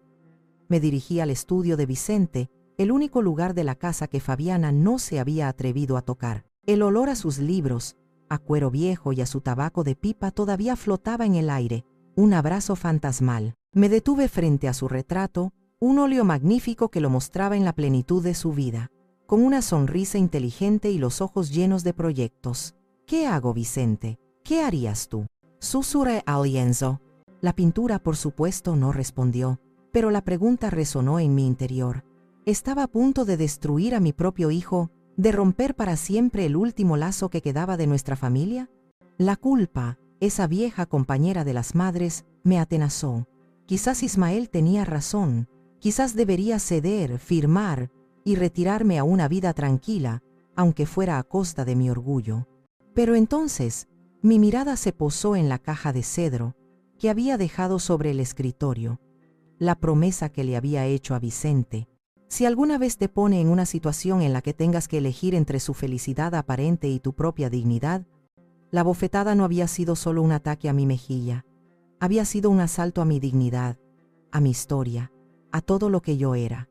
Me dirigí al estudio de Vicente, el único lugar de la casa que Fabiana no se había atrevido a tocar. El olor a sus libros, a cuero viejo y a su tabaco de pipa todavía flotaba en el aire, un abrazo fantasmal. Me detuve frente a su retrato, un óleo magnífico que lo mostraba en la plenitud de su vida, con una sonrisa inteligente y los ojos llenos de proyectos. ¿Qué hago, Vicente? ¿Qué harías tú? Susurré al lienzo. La pintura, por supuesto, no respondió, pero la pregunta resonó en mi interior. Estaba a punto de destruir a mi propio hijo, de romper para siempre el último lazo que quedaba de nuestra familia. La culpa, esa vieja compañera de las madres, me atenazó. Quizás Ismael tenía razón, quizás debería ceder, firmar y retirarme a una vida tranquila, aunque fuera a costa de mi orgullo. Pero entonces, mi mirada se posó en la caja de cedro que había dejado sobre el escritorio, la promesa que le había hecho a Vicente. Si alguna vez te pone en una situación en la que tengas que elegir entre su felicidad aparente y tu propia dignidad, la bofetada no había sido solo un ataque a mi mejilla, había sido un asalto a mi dignidad, a mi historia, a todo lo que yo era.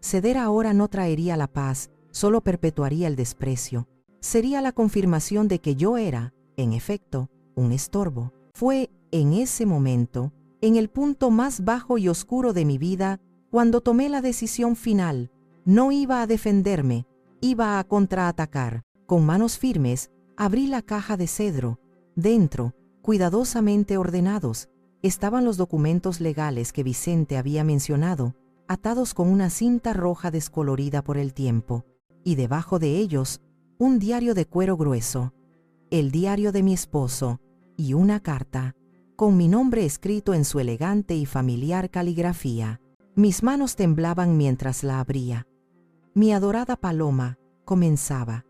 Ceder ahora no traería la paz, solo perpetuaría el desprecio. Sería la confirmación de que yo era, en efecto, un estorbo. Fue en ese momento, en el punto más bajo y oscuro de mi vida, cuando tomé la decisión final. No iba a defenderme, iba a contraatacar. Con manos firmes, abrí la caja de cedro. Dentro, cuidadosamente ordenados, estaban los documentos legales que Vicente había mencionado, atados con una cinta roja descolorida por el tiempo, y debajo de ellos, un diario de cuero grueso, el diario de mi esposo, y una carta, con mi nombre escrito en su elegante y familiar caligrafía. Mis manos temblaban mientras la abría. Mi adorada Paloma, comenzaba.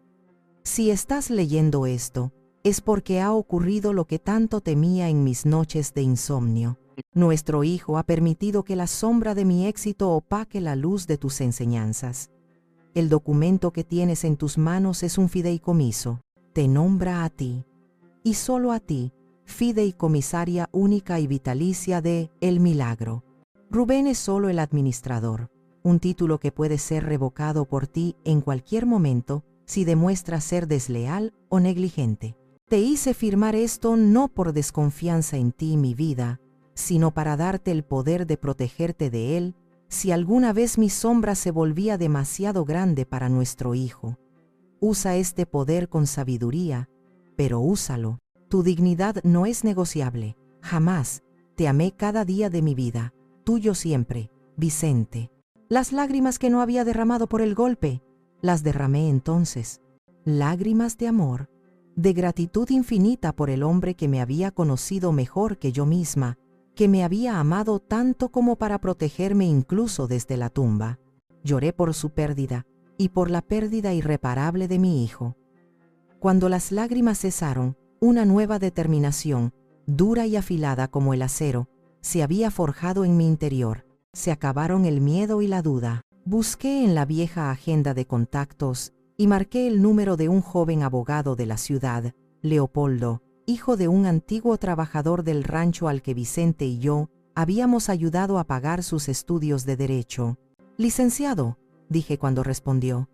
Si estás leyendo esto, es porque ha ocurrido lo que tanto temía en mis noches de insomnio. Nuestro hijo ha permitido que la sombra de mi éxito opaque la luz de tus enseñanzas. El documento que tienes en tus manos es un fideicomiso. Te nombra a ti, y solo a ti, fideicomisaria única y vitalicia de El Milagro. Rubén es solo el administrador, un título que puede ser revocado por ti en cualquier momento si demuestras ser desleal o negligente. Te hice firmar esto no por desconfianza en ti, mi vida, sino para darte el poder de protegerte de él si alguna vez mi sombra se volvía demasiado grande para nuestro hijo. Usa este poder con sabiduría, pero úsalo. Tu dignidad no es negociable. Jamás. Te amé cada día de mi vida. Tuyo siempre, Vicente. Las lágrimas que no había derramado por el golpe, las derramé entonces. Lágrimas de amor, de gratitud infinita por el hombre que me había conocido mejor que yo misma, que me había amado tanto como para protegerme incluso desde la tumba. Lloré por su pérdida y por la pérdida irreparable de mi hijo. Cuando las lágrimas cesaron, una nueva determinación, dura y afilada como el acero, se había forjado en mi interior. Se acabaron el miedo y la duda. Busqué en la vieja agenda de contactos y marqué el número de un joven abogado de la ciudad, Leopoldo, hijo de un antiguo trabajador del rancho al que Vicente y yo habíamos ayudado a pagar sus estudios de derecho. Licenciado, dije cuando respondió.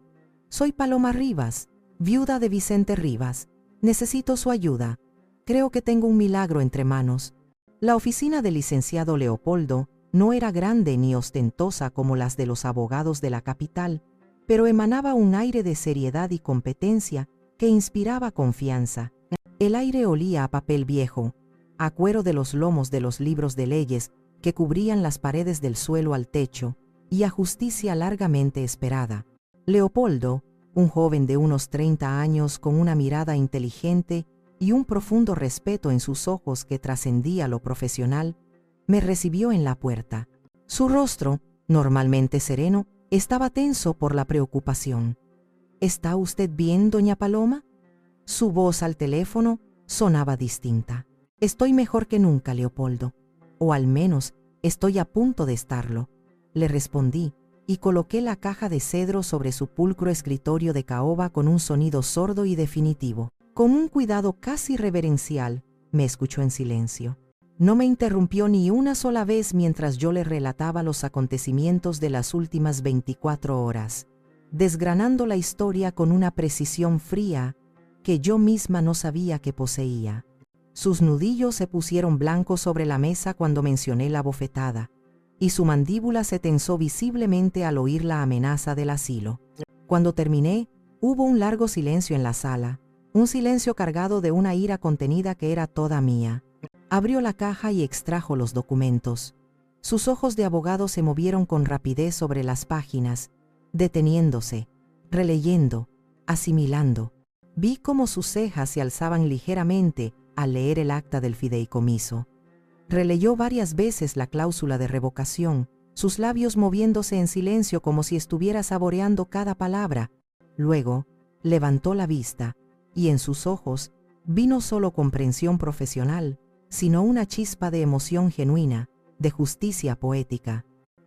Soy Paloma Rivas, viuda de Vicente Rivas. Necesito su ayuda. Creo que tengo un milagro entre manos. La oficina del licenciado Leopoldo no era grande ni ostentosa como las de los abogados de la capital, pero emanaba un aire de seriedad y competencia que inspiraba confianza. El aire olía a papel viejo, a cuero de los lomos de los libros de leyes que cubrían las paredes del suelo al techo, y a justicia largamente esperada. Leopoldo, un joven de unos 30 años con una mirada inteligente y un profundo respeto en sus ojos que trascendía lo profesional, me recibió en la puerta. Su rostro, normalmente sereno, estaba tenso por la preocupación. ¿Está usted bien, doña Paloma? Su voz al teléfono sonaba distinta. Estoy mejor que nunca, Leopoldo, o al menos estoy a punto de estarlo. le respondí, y coloqué la caja de cedro sobre su pulcro escritorio de caoba con un sonido sordo y definitivo. Con un cuidado casi reverencial, me escuchó en silencio. No me interrumpió ni una sola vez mientras yo le relataba los acontecimientos de las últimas 24 horas, desgranando la historia con una precisión fría que yo misma no sabía que poseía. Sus nudillos se pusieron blancos sobre la mesa cuando mencioné la bofetada, y su mandíbula se tensó visiblemente al oír la amenaza del asilo. Cuando terminé, hubo un largo silencio en la sala, un silencio cargado de una ira contenida que era toda mía. Abrió la caja y extrajo los documentos. Sus ojos de abogado se movieron con rapidez sobre las páginas, deteniéndose, releyendo, asimilando. Vi cómo sus cejas se alzaban ligeramente al leer el acta del fideicomiso. Releyó varias veces la cláusula de revocación, sus labios moviéndose en silencio como si estuviera saboreando cada palabra. Luego, levantó la vista, y en sus ojos vi no solo comprensión profesional, sino una chispa de emoción genuina, de justicia poética.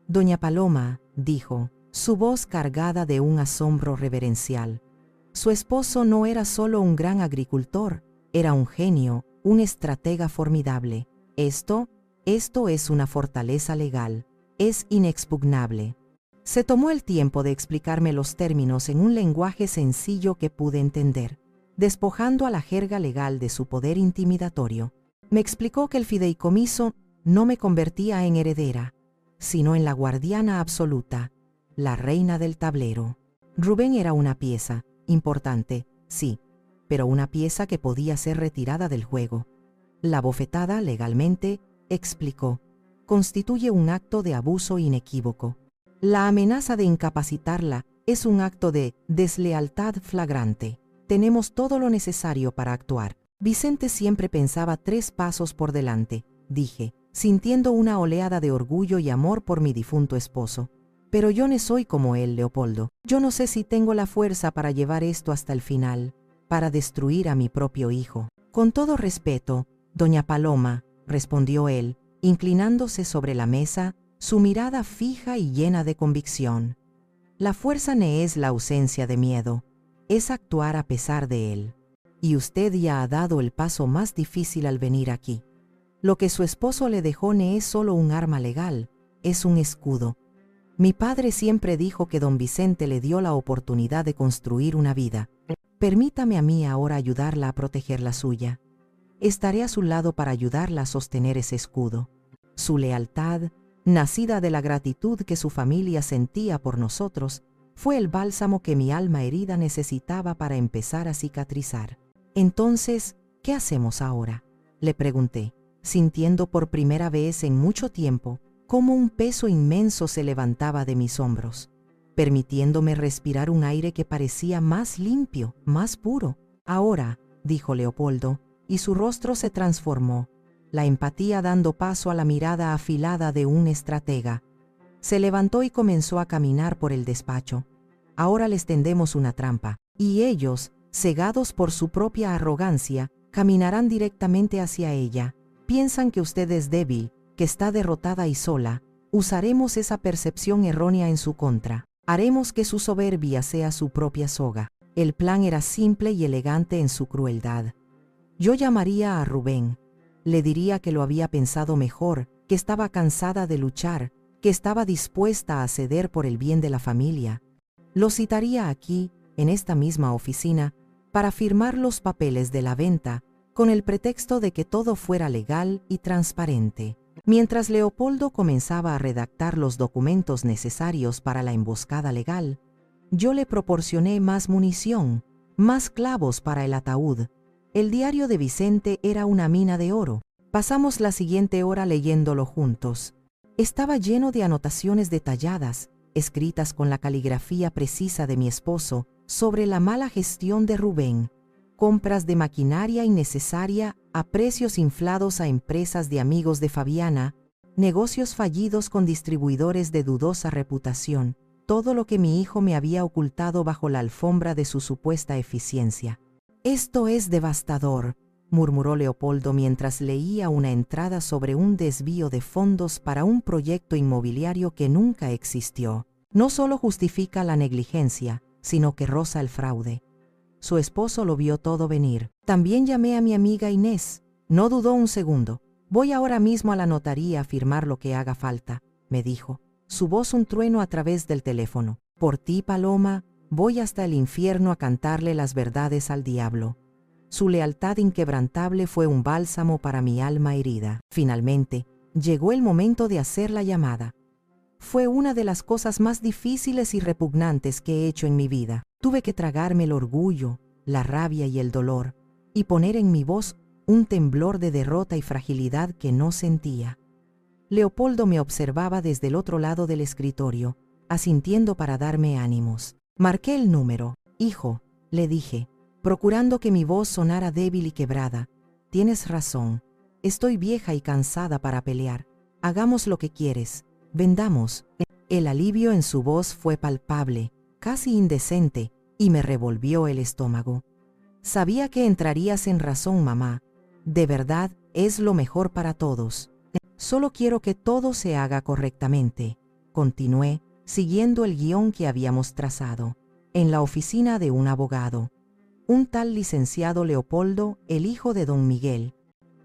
Doña Paloma, dijo, su voz cargada de un asombro reverencial. Su esposo no era solo un gran agricultor, era un genio, un estratega formidable. Esto es una fortaleza legal, es inexpugnable. Se tomó el tiempo de explicarme los términos en un lenguaje sencillo que pude entender, despojando a la jerga legal de su poder intimidatorio. Me explicó que el fideicomiso no me convertía en heredera, sino en la guardiana absoluta, la reina del tablero. Rubén era una pieza, importante, sí, pero una pieza que podía ser retirada del juego. La bofetada, legalmente, explicó, constituye un acto de abuso inequívoco. La amenaza de incapacitarla es un acto de deslealtad flagrante. Tenemos todo lo necesario para actuar. Vicente siempre pensaba 3 pasos por delante, dije, sintiendo una oleada de orgullo y amor por mi difunto esposo. Pero yo no soy como él, Leopoldo. Yo no sé si tengo la fuerza para llevar esto hasta el final, para destruir a mi propio hijo. Con todo respeto, doña Paloma, respondió él, inclinándose sobre la mesa, su mirada fija y llena de convicción. La fuerza no es la ausencia de miedo, es actuar a pesar de él. Y usted ya ha dado el paso más difícil al venir aquí. Lo que su esposo le dejó no es solo un arma legal, es un escudo. Mi padre siempre dijo que don Vicente le dio la oportunidad de construir una vida. Permítame a mí ahora ayudarla a proteger la suya. Estaré a su lado para ayudarla a sostener ese escudo. Su lealtad, nacida de la gratitud que su familia sentía por nosotros, fue el bálsamo que mi alma herida necesitaba para empezar a cicatrizar. Entonces, ¿qué hacemos ahora?, le pregunté, sintiendo por primera vez en mucho tiempo cómo un peso inmenso se levantaba de mis hombros, permitiéndome respirar un aire que parecía más limpio, más puro. Ahora, dijo Leopoldo, y su rostro se transformó, la empatía dando paso a la mirada afilada de un estratega. Se levantó y comenzó a caminar por el despacho. Ahora les tendemos una trampa, y ellos, cegados por su propia arrogancia, caminarán directamente hacia ella. Piensan que usted es débil, que está derrotada y sola. Usaremos esa percepción errónea en su contra. Haremos que su soberbia sea su propia soga. El plan era simple y elegante en su crueldad. Yo llamaría a Rubén. Le diría que lo había pensado mejor, que estaba cansada de luchar, que estaba dispuesta a ceder por el bien de la familia. Lo citaría aquí, en esta misma oficina, para firmar los papeles de la venta, con el pretexto de que todo fuera legal y transparente. Mientras Leopoldo comenzaba a redactar los documentos necesarios para la emboscada legal, yo le proporcioné más munición, más clavos para el ataúd. El diario de Vicente era una mina de oro. Pasamos la siguiente hora leyéndolo juntos. Estaba lleno de anotaciones detalladas, escritas con la caligrafía precisa de mi esposo, sobre la mala gestión de Rubén, compras de maquinaria innecesaria a precios inflados a empresas de amigos de Fabiana, negocios fallidos con distribuidores de dudosa reputación, todo lo que mi hijo me había ocultado bajo la alfombra de su supuesta eficiencia. Esto es devastador, murmuró Leopoldo mientras leía una entrada sobre un desvío de fondos para un proyecto inmobiliario que nunca existió. No solo justifica la negligencia, sino que roza el fraude. Su esposo lo vio todo venir. También llamé a mi amiga Inés. No dudó un segundo. Voy ahora mismo a la notaría a firmar lo que haga falta, me dijo. Su voz un trueno a través del teléfono. Por ti, Paloma, voy hasta el infierno a cantarle las verdades al diablo. Su lealtad inquebrantable fue un bálsamo para mi alma herida. Finalmente, llegó el momento de hacer la llamada. Fue una de las cosas más difíciles y repugnantes que he hecho en mi vida. Tuve que tragarme el orgullo, la rabia y el dolor, y poner en mi voz un temblor de derrota y fragilidad que no sentía. Leopoldo me observaba desde el otro lado del escritorio, asintiendo para darme ánimos. Marqué el número. Hijo, le dije, procurando que mi voz sonara débil y quebrada. Tienes razón. Estoy vieja y cansada para pelear. Hagamos lo que quieres. Vendamos. El alivio en su voz fue palpable, casi indecente, y me revolvió el estómago. Sabía que entrarías en razón, mamá. De verdad, es lo mejor para todos. Solo quiero que todo se haga correctamente. Continué, siguiendo el guión que habíamos trazado. En la oficina de un abogado. Un tal licenciado Leopoldo, el hijo de don Miguel.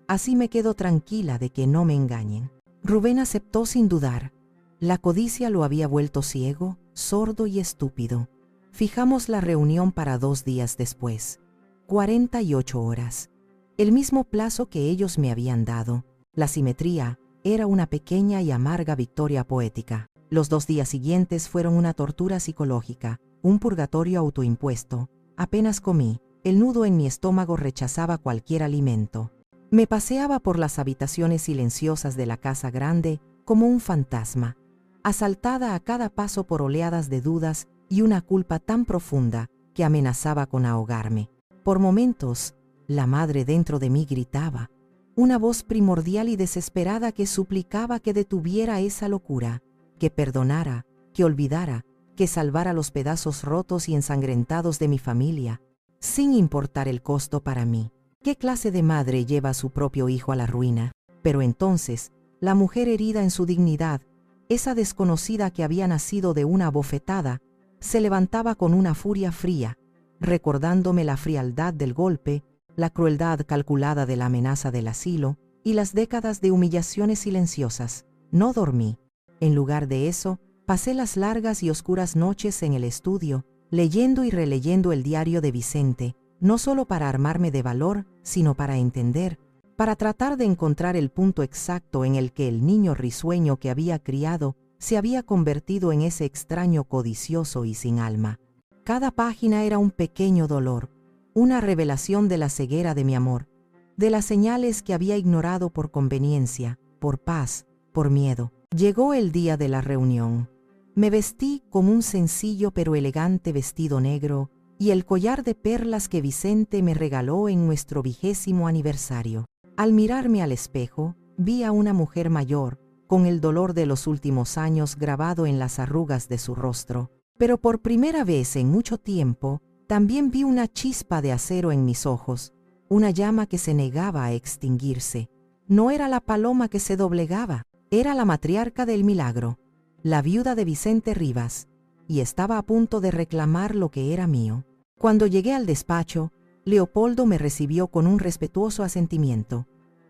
Así me quedo tranquila de que no me engañen. Rubén aceptó sin dudar. La codicia lo había vuelto ciego, sordo y estúpido. Fijamos la reunión para 2 días después. 48 horas. El mismo plazo que ellos me habían dado. La simetría era una pequeña y amarga victoria poética. Los 2 días siguientes fueron una tortura psicológica, un purgatorio autoimpuesto. Apenas comí, el nudo en mi estómago rechazaba cualquier alimento. Me paseaba por las habitaciones silenciosas de la casa grande como un fantasma, asaltada a cada paso por oleadas de dudas y una culpa tan profunda que amenazaba con ahogarme. Por momentos, la madre dentro de mí gritaba, una voz primordial y desesperada que suplicaba que detuviera esa locura, que perdonara, que olvidara, que salvara los pedazos rotos y ensangrentados de mi familia, sin importar el costo para mí. ¿Qué clase de madre lleva a su propio hijo a la ruina? Pero entonces, la mujer herida en su dignidad, esa desconocida que había nacido de una bofetada, se levantaba con una furia fría, recordándome la frialdad del golpe, la crueldad calculada de la amenaza del asilo y las décadas de humillaciones silenciosas. No dormí. En lugar de eso, pasé las largas y oscuras noches en el estudio, leyendo y releyendo el diario de Vicente, no solo para armarme de valor, sino para entender, para tratar de encontrar el punto exacto en el que el niño risueño que había criado se había convertido en ese extraño codicioso y sin alma. Cada página era un pequeño dolor, una revelación de la ceguera de mi amor, de las señales que había ignorado por conveniencia, por paz, por miedo. Llegó el día de la reunión. Me vestí con un sencillo pero elegante vestido negro y el collar de perlas que Vicente me regaló en nuestro 20º aniversario. Al mirarme al espejo, vi a una mujer mayor, con el dolor de los últimos años grabado en las arrugas de su rostro. Pero por primera vez en mucho tiempo, también vi una chispa de acero en mis ojos, una llama que se negaba a extinguirse. No era la paloma que se doblegaba, era la matriarca del milagro, la viuda de Vicente Rivas, y estaba a punto de reclamar lo que era mío. Cuando llegué al despacho, Leopoldo me recibió con un respetuoso asentimiento.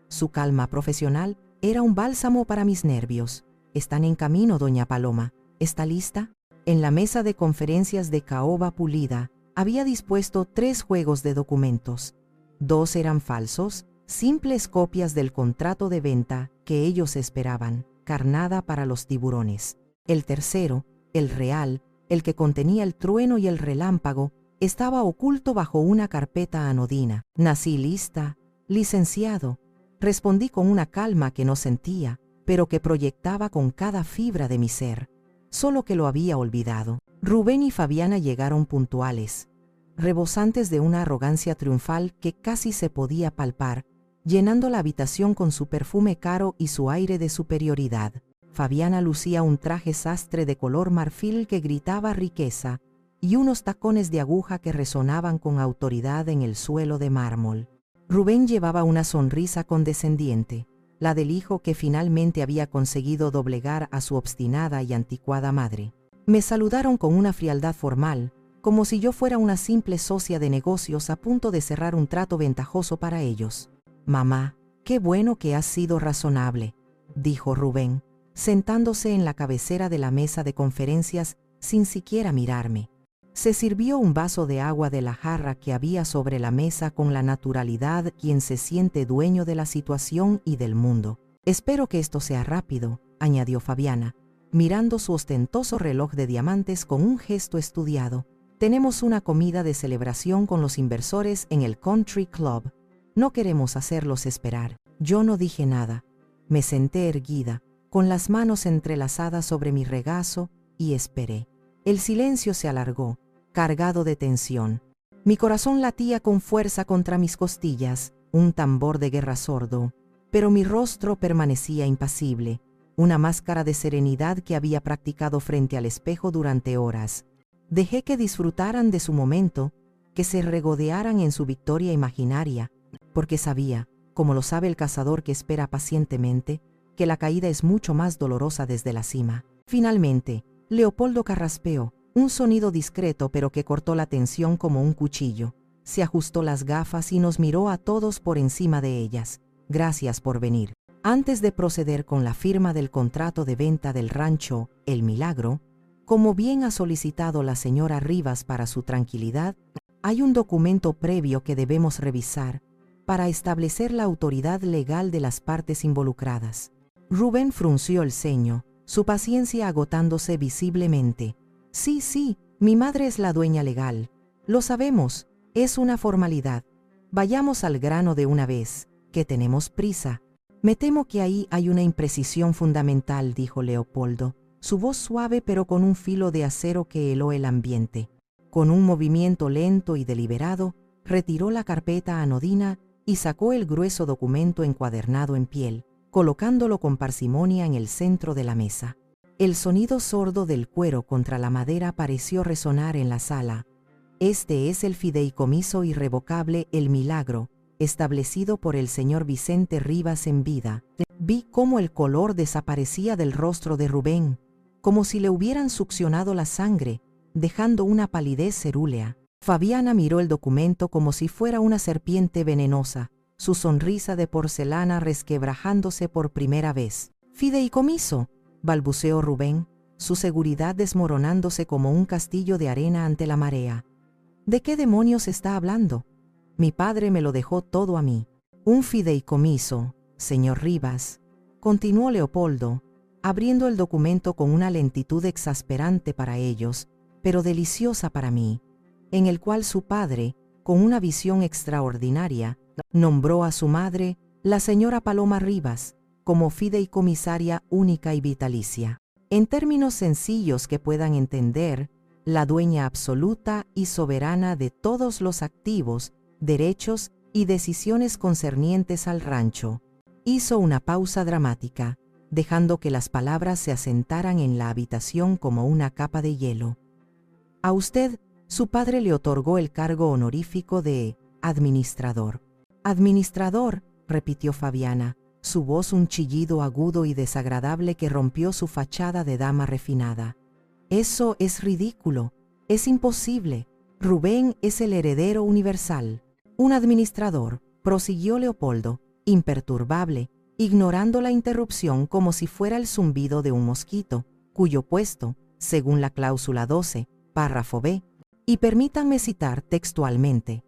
Su calma profesional era un bálsamo para mis nervios. «Están en camino, doña Paloma. ¿Está lista?» En la mesa de conferencias de caoba pulida, había dispuesto 3 juegos de documentos. 2 eran falsos, simples copias del contrato de venta que ellos esperaban, carnada para los tiburones. El tercero, el real, el que contenía el trueno y el relámpago, estaba oculto bajo una carpeta anodina. «Nací lista, licenciado», respondí con una calma que no sentía, pero que proyectaba con cada fibra de mi ser. Solo que lo había olvidado. Rubén y Fabiana llegaron puntuales, rebosantes de una arrogancia triunfal que casi se podía palpar, llenando la habitación con su perfume caro y su aire de superioridad. Fabiana lucía un traje sastre de color marfil que gritaba riqueza y unos tacones de aguja que resonaban con autoridad en el suelo de mármol. Rubén llevaba una sonrisa condescendiente, la del hijo que finalmente había conseguido doblegar a su obstinada y anticuada madre. Me saludaron con una frialdad formal, como si yo fuera una simple socia de negocios a punto de cerrar un trato ventajoso para ellos. «Mamá, qué bueno que has sido razonable», dijo Rubén, sentándose en la cabecera de la mesa de conferencias sin siquiera mirarme. Se sirvió un vaso de agua de la jarra que había sobre la mesa con la naturalidad quien se siente dueño de la situación y del mundo. «Espero que esto sea rápido», añadió Fabiana, mirando su ostentoso reloj de diamantes con un gesto estudiado. «Tenemos una comida de celebración con los inversores en el Country Club. No queremos hacerlos esperar». Yo no dije nada. Me senté erguida, con las manos entrelazadas sobre mi regazo, y esperé. El silencio se alargó, cargado de tensión. Mi corazón latía con fuerza contra mis costillas, un tambor de guerra sordo, pero mi rostro permanecía impasible, una máscara de serenidad que había practicado frente al espejo durante horas. Dejé que disfrutaran de su momento, que se regodearan en su victoria imaginaria, porque sabía, como lo sabe el cazador que espera pacientemente, que la caída es mucho más dolorosa desde la cima. Finalmente, Leopoldo carraspeó, un sonido discreto pero que cortó la tensión como un cuchillo. Se ajustó las gafas y nos miró a todos por encima de ellas. «Gracias por venir». Antes de proceder con la firma del contrato de venta del rancho El Milagro, como bien ha solicitado la señora Rivas para su tranquilidad, hay un documento previo que debemos revisar para establecer la autoridad legal de las partes involucradas. Rubén frunció el ceño, su paciencia agotándose visiblemente. Sí, mi madre es la dueña legal. Lo sabemos, es una formalidad. Vayamos al grano de una vez, que tenemos prisa». «Me temo que ahí hay una imprecisión fundamental», dijo Leopoldo, su voz suave pero con un filo de acero que heló el ambiente. Con un movimiento lento y deliberado, retiró la carpeta anodina y sacó el grueso documento encuadernado en piel, colocándolo con parsimonia en el centro de la mesa. El sonido sordo del cuero contra la madera pareció resonar en la sala. «Este es el fideicomiso irrevocable El Milagro, establecido por el señor Vicente Rivas en vida». Vi cómo el color desaparecía del rostro de Rubén, como si le hubieran succionado la sangre, dejando una palidez cerúlea. Fabiana miró el documento como si fuera una serpiente venenosa, su sonrisa de porcelana resquebrajándose por primera vez. «¿Fideicomiso?», balbuceó Rubén, su seguridad desmoronándose como un castillo de arena ante la marea. «¿De qué demonios está hablando? Mi padre me lo dejó todo a mí». «Un fideicomiso, señor Rivas», continuó Leopoldo, abriendo el documento con una lentitud exasperante para ellos, pero deliciosa para mí, en el cual su padre, con una visión extraordinaria, nombró a su madre, la señora Paloma Rivas, como fideicomisaria única y vitalicia. En términos sencillos que puedan entender, la dueña absoluta y soberana de todos los activos, derechos y decisiones concernientes al rancho. Hizo una pausa dramática, dejando que las palabras se asentaran en la habitación como una capa de hielo. «A usted, su padre le otorgó el cargo honorífico de administrador». «Administrador», repitió Fabiana, su voz un chillido agudo y desagradable que rompió su fachada de dama refinada. «Eso es ridículo, es imposible. Rubén es el heredero universal». «Un administrador», prosiguió Leopoldo, imperturbable, ignorando la interrupción como si fuera el zumbido de un mosquito, cuyo puesto, según la cláusula 12, párrafo B, y permítanme citar textualmente,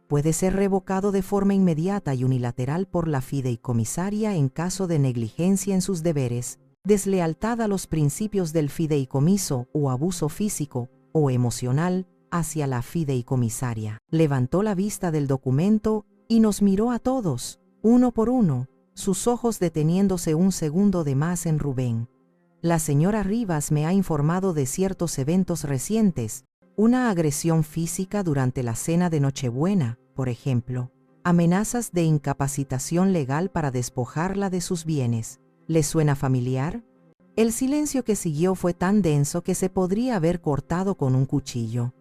puede ser revocado de forma inmediata y unilateral por la fideicomisaria en caso de negligencia en sus deberes, deslealtad a los principios del fideicomiso o abuso físico o emocional hacia la fideicomisaria». Levantó la vista del documento y nos miró a todos, uno por uno, sus ojos deteniéndose un segundo de más en Rubén. «La señora Rivas me ha informado de ciertos eventos recientes, una agresión física durante la cena de Nochebuena, por ejemplo, amenazas de incapacitación legal para despojarla de sus bienes. ¿Le suena familiar?». El silencio que siguió fue tan denso que se podría haber cortado con un cuchillo.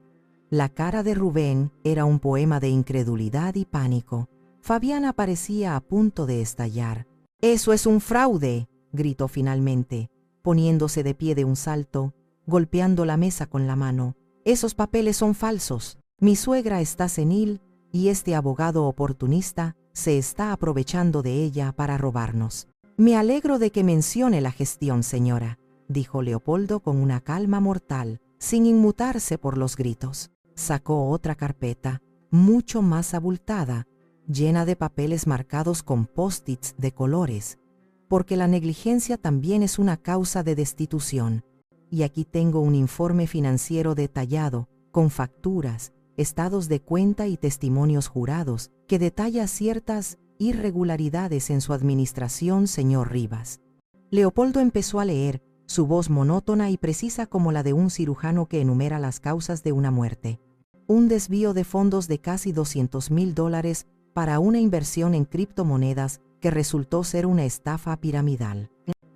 La cara de Rubén era un poema de incredulidad y pánico. Fabiana parecía a punto de estallar. «¡Eso es un fraude!», gritó finalmente, poniéndose de pie de un salto, golpeando la mesa con la mano. «Esos papeles son falsos. Mi suegra está senil y este abogado oportunista se está aprovechando de ella para robarnos». «Me alegro de que mencione la gestión, señora», dijo Leopoldo con una calma mortal, sin inmutarse por los gritos. Sacó otra carpeta, mucho más abultada, llena de papeles marcados con post-its de colores, porque la negligencia también es una causa de destitución. Y aquí tengo un informe financiero detallado, con facturas, estados de cuenta y testimonios jurados, que detalla ciertas irregularidades en su administración, señor Rivas. Leopoldo empezó a leer, su voz monótona y precisa como la de un cirujano que enumera las causas de una muerte. Un desvío de fondos de casi $200,000 para una inversión en criptomonedas que resultó ser una estafa piramidal.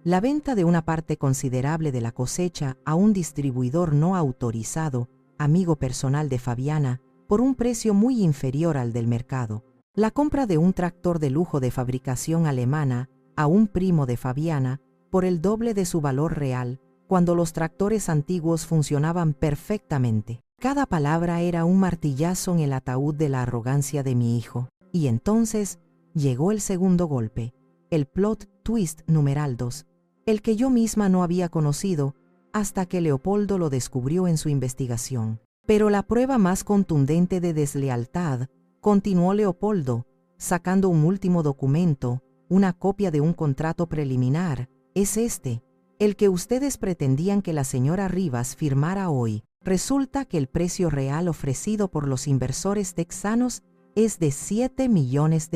La venta de una parte considerable de la cosecha a un distribuidor no autorizado, amigo personal de Fabiana, por un precio muy inferior al del mercado. La compra de un tractor de lujo de fabricación alemana a un primo de Fabiana por el doble de su valor real, cuando los tractores antiguos funcionaban perfectamente. Cada palabra era un martillazo en el ataúd de la arrogancia de mi hijo. Y entonces llegó el segundo golpe, el plot twist numeral 2, el que yo misma no había conocido hasta que Leopoldo lo descubrió en su investigación. Pero la prueba más contundente de deslealtad, continuó Leopoldo, sacando un último documento, una copia de un contrato preliminar, es este, el que ustedes pretendían que la señora Rivas firmara hoy. Resulta que el precio real ofrecido por los inversores texanos es de $7 millones.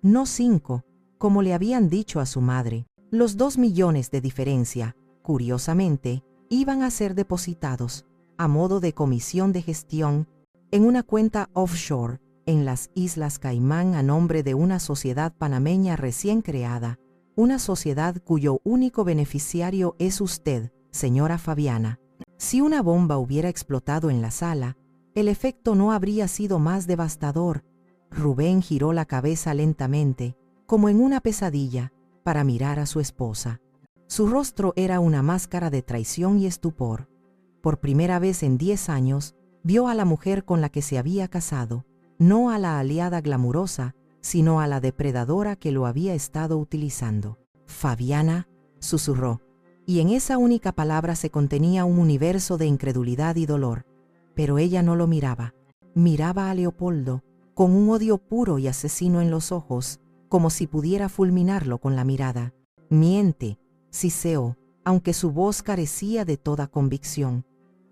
No 5, como le habían dicho a su madre. Los 2 millones de diferencia, curiosamente, iban a ser depositados, a modo de comisión de gestión, en una cuenta offshore, en las Islas Caimán a nombre de una sociedad panameña recién creada, una sociedad cuyo único beneficiario es usted, señora Fabiana. Si una bomba hubiera explotado en la sala, el efecto no habría sido más devastador. Rubén giró la cabeza lentamente, como en una pesadilla, para mirar a su esposa. Su rostro era una máscara de traición y estupor. Por primera vez en 10 años, vio a la mujer con la que se había casado, no a la aliada glamurosa, sino a la depredadora que lo había estado utilizando. «Fabiana», susurró, y en esa única palabra se contenía un universo de incredulidad y dolor. Pero ella no lo miraba. Miraba a Leopoldo, con un odio puro y asesino en los ojos, como si pudiera fulminarlo con la mirada. «Miente», siseó, aunque su voz carecía de toda convicción.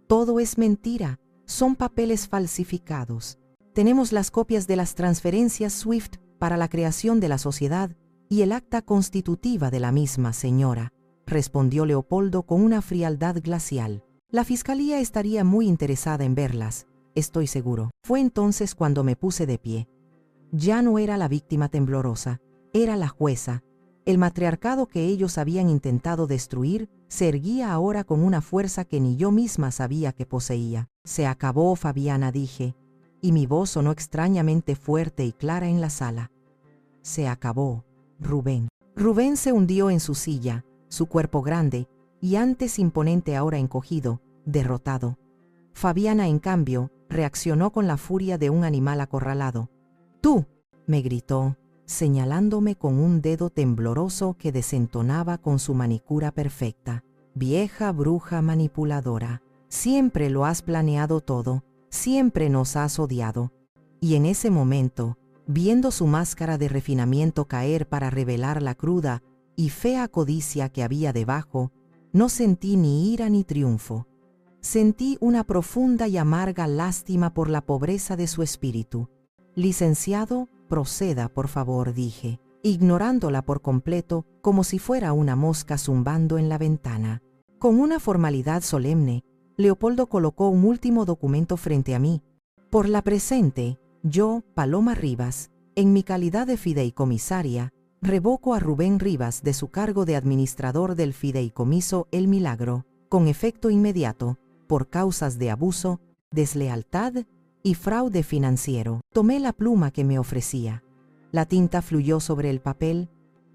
«Todo es mentira, son papeles falsificados. Tenemos las copias de las transferencias SWIFT para la creación de la sociedad y el acta constitutiva de la misma, señora», respondió Leopoldo con una frialdad glacial. «La fiscalía estaría muy interesada en verlas, estoy seguro». Fue entonces cuando me puse de pie. Ya no era la víctima temblorosa, era la jueza. El matriarcado que ellos habían intentado destruir se erguía ahora con una fuerza que ni yo misma sabía que poseía. «Se acabó, Fabiana», dije, y mi voz sonó extrañamente fuerte y clara en la sala. «Se acabó, Rubén». Rubén se hundió en su silla, su cuerpo grande, y antes imponente ahora encogido, derrotado. Fabiana, en cambio, reaccionó con la furia de un animal acorralado. «¡Tú!», me gritó, señalándome con un dedo tembloroso que desentonaba con su manicura perfecta. «Vieja bruja manipuladora, siempre lo has planeado todo, siempre nos has odiado». Y en ese momento, viendo su máscara de refinamiento caer para revelar la cruda y fea codicia que había debajo, no sentí ni ira ni triunfo. Sentí una profunda y amarga lástima por la pobreza de su espíritu. «Licenciado, proceda, por favor», dije, ignorándola por completo como si fuera una mosca zumbando en la ventana. Con una formalidad solemne, Leopoldo colocó un último documento frente a mí. «Por la presente, yo, Paloma Rivas, en mi calidad de fideicomisaria, revoco a Rubén Rivas de su cargo de administrador del fideicomiso El Milagro, con efecto inmediato, por causas de abuso, deslealtad y fraude financiero. Tomé la pluma que me ofrecía. La tinta fluyó sobre el papel,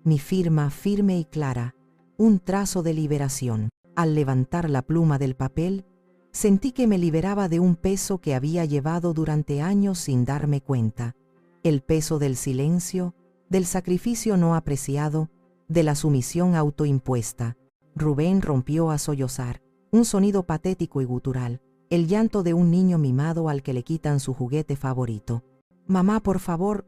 mi firma firme y clara, un trazo de liberación. Al levantar la pluma del papel, sentí que me liberaba de un peso que había llevado durante años sin darme cuenta. El peso del silencio, del sacrificio no apreciado, de la sumisión autoimpuesta. Rubén rompió a sollozar, un sonido patético y gutural, el llanto de un niño mimado al que le quitan su juguete favorito. «Mamá, por favor».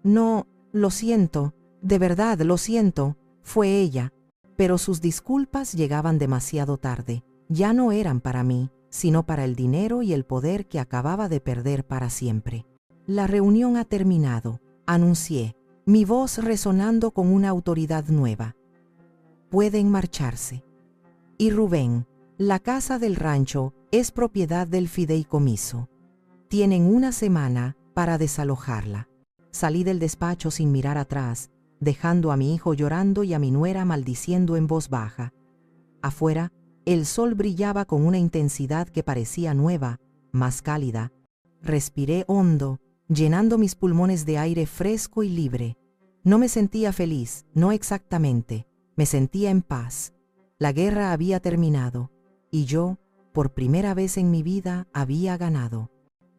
«No, lo siento, de verdad lo siento», fue ella, pero sus disculpas llegaban demasiado tarde. Ya no eran para mí, sino para el dinero y el poder que acababa de perder para siempre. «La reunión ha terminado», anuncié, mi voz resonando con una autoridad nueva. «Pueden marcharse». «Y Rubén, la casa del rancho es propiedad del fideicomiso. Tienen una semana para desalojarla». Salí del despacho sin mirar atrás, dejando a mi hijo llorando y a mi nuera maldiciendo en voz baja. Afuera, el sol brillaba con una intensidad que parecía nueva, más cálida. Respiré hondo, llenando mis pulmones de aire fresco y libre. No me sentía feliz, no exactamente, me sentía en paz. La guerra había terminado, y yo, por primera vez en mi vida, había ganado.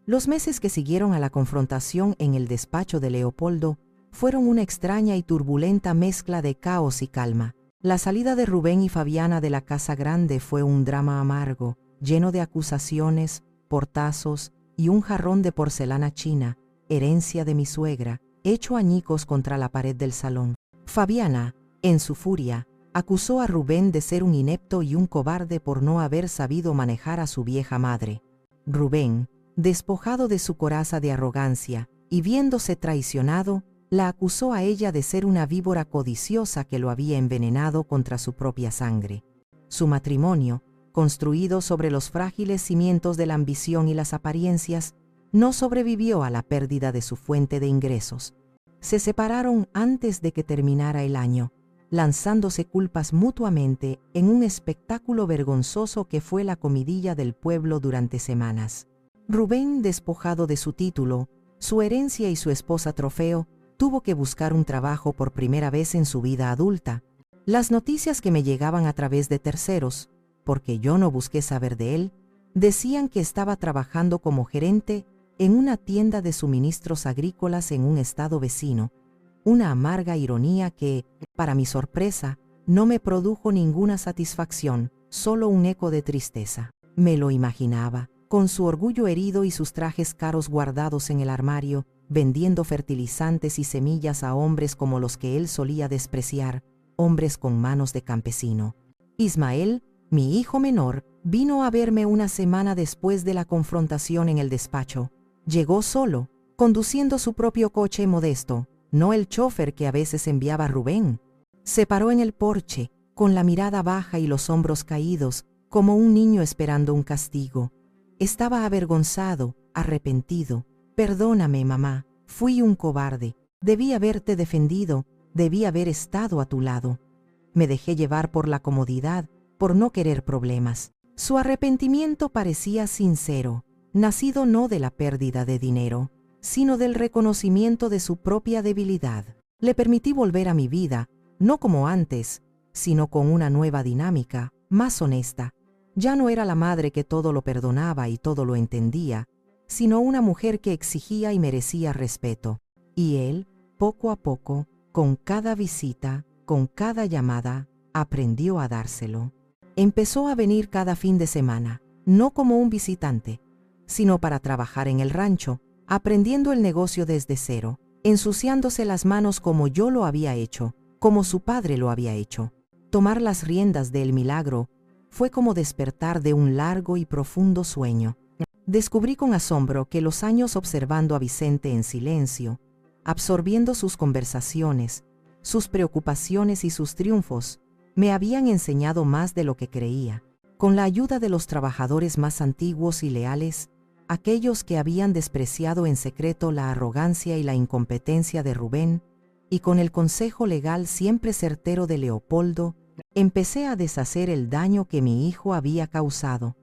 Los meses que siguieron a la confrontación en el despacho de Leopoldo fueron una extraña y turbulenta mezcla de caos y calma. La salida de Rubén y Fabiana de la casa grande fue un drama amargo, lleno de acusaciones, portazos y un jarrón de porcelana china, herencia de mi suegra, hecho añicos contra la pared del salón. Fabiana, en su furia, acusó a Rubén de ser un inepto y un cobarde por no haber sabido manejar a su vieja madre. Rubén, despojado de su coraza de arrogancia y viéndose traicionado, la acusó a ella de ser una víbora codiciosa que lo había envenenado contra su propia sangre. Su matrimonio, construido sobre los frágiles cimientos de la ambición y las apariencias, no sobrevivió a la pérdida de su fuente de ingresos. Se separaron antes de que terminara el año, lanzándose culpas mutuamente en un espectáculo vergonzoso que fue la comidilla del pueblo durante semanas. Rubén, despojado de su título, su herencia y su esposa trofeo, tuvo que buscar un trabajo por primera vez en su vida adulta. Las noticias que me llegaban a través de terceros, porque yo no busqué saber de él, decían que estaba trabajando como gerente en una tienda de suministros agrícolas en un estado vecino, una amarga ironía que, para mi sorpresa, no me produjo ninguna satisfacción, solo un eco de tristeza. Me lo imaginaba, con su orgullo herido y sus trajes caros guardados en el armario, vendiendo fertilizantes y semillas a hombres como los que él solía despreciar, hombres con manos de campesino. Ismael, mi hijo menor, vino a verme una semana después de la confrontación en el despacho. Llegó solo, conduciendo su propio coche modesto, no el chofer que a veces enviaba Rubén. Se paró en el porche, con la mirada baja y los hombros caídos, como un niño esperando un castigo. Estaba avergonzado, arrepentido. «Perdóname, mamá, fui un cobarde. Debí haberte defendido, debí haber estado a tu lado. Me dejé llevar por la comodidad, por no querer problemas». Su arrepentimiento parecía sincero, nacido no de la pérdida de dinero, sino del reconocimiento de su propia debilidad. Le permití volver a mi vida, no como antes, sino con una nueva dinámica, más honesta. Ya no era la madre que todo lo perdonaba y todo lo entendía, sino una mujer que exigía y merecía respeto. Y él, poco a poco, con cada visita, con cada llamada, aprendió a dárselo. Empezó a venir cada fin de semana, no como un visitante, sino para trabajar en el rancho, aprendiendo el negocio desde cero, ensuciándose las manos como yo lo había hecho, como su padre lo había hecho. Tomar las riendas del milagro fue como despertar de un largo y profundo sueño. Descubrí con asombro que los años observando a Vicente en silencio, absorbiendo sus conversaciones, sus preocupaciones y sus triunfos, me habían enseñado más de lo que creía. Con la ayuda de los trabajadores más antiguos y leales, aquellos que habían despreciado en secreto la arrogancia y la incompetencia de Rubén, y con el consejo legal siempre certero de Leopoldo, empecé a deshacer el daño que mi hijo había causado.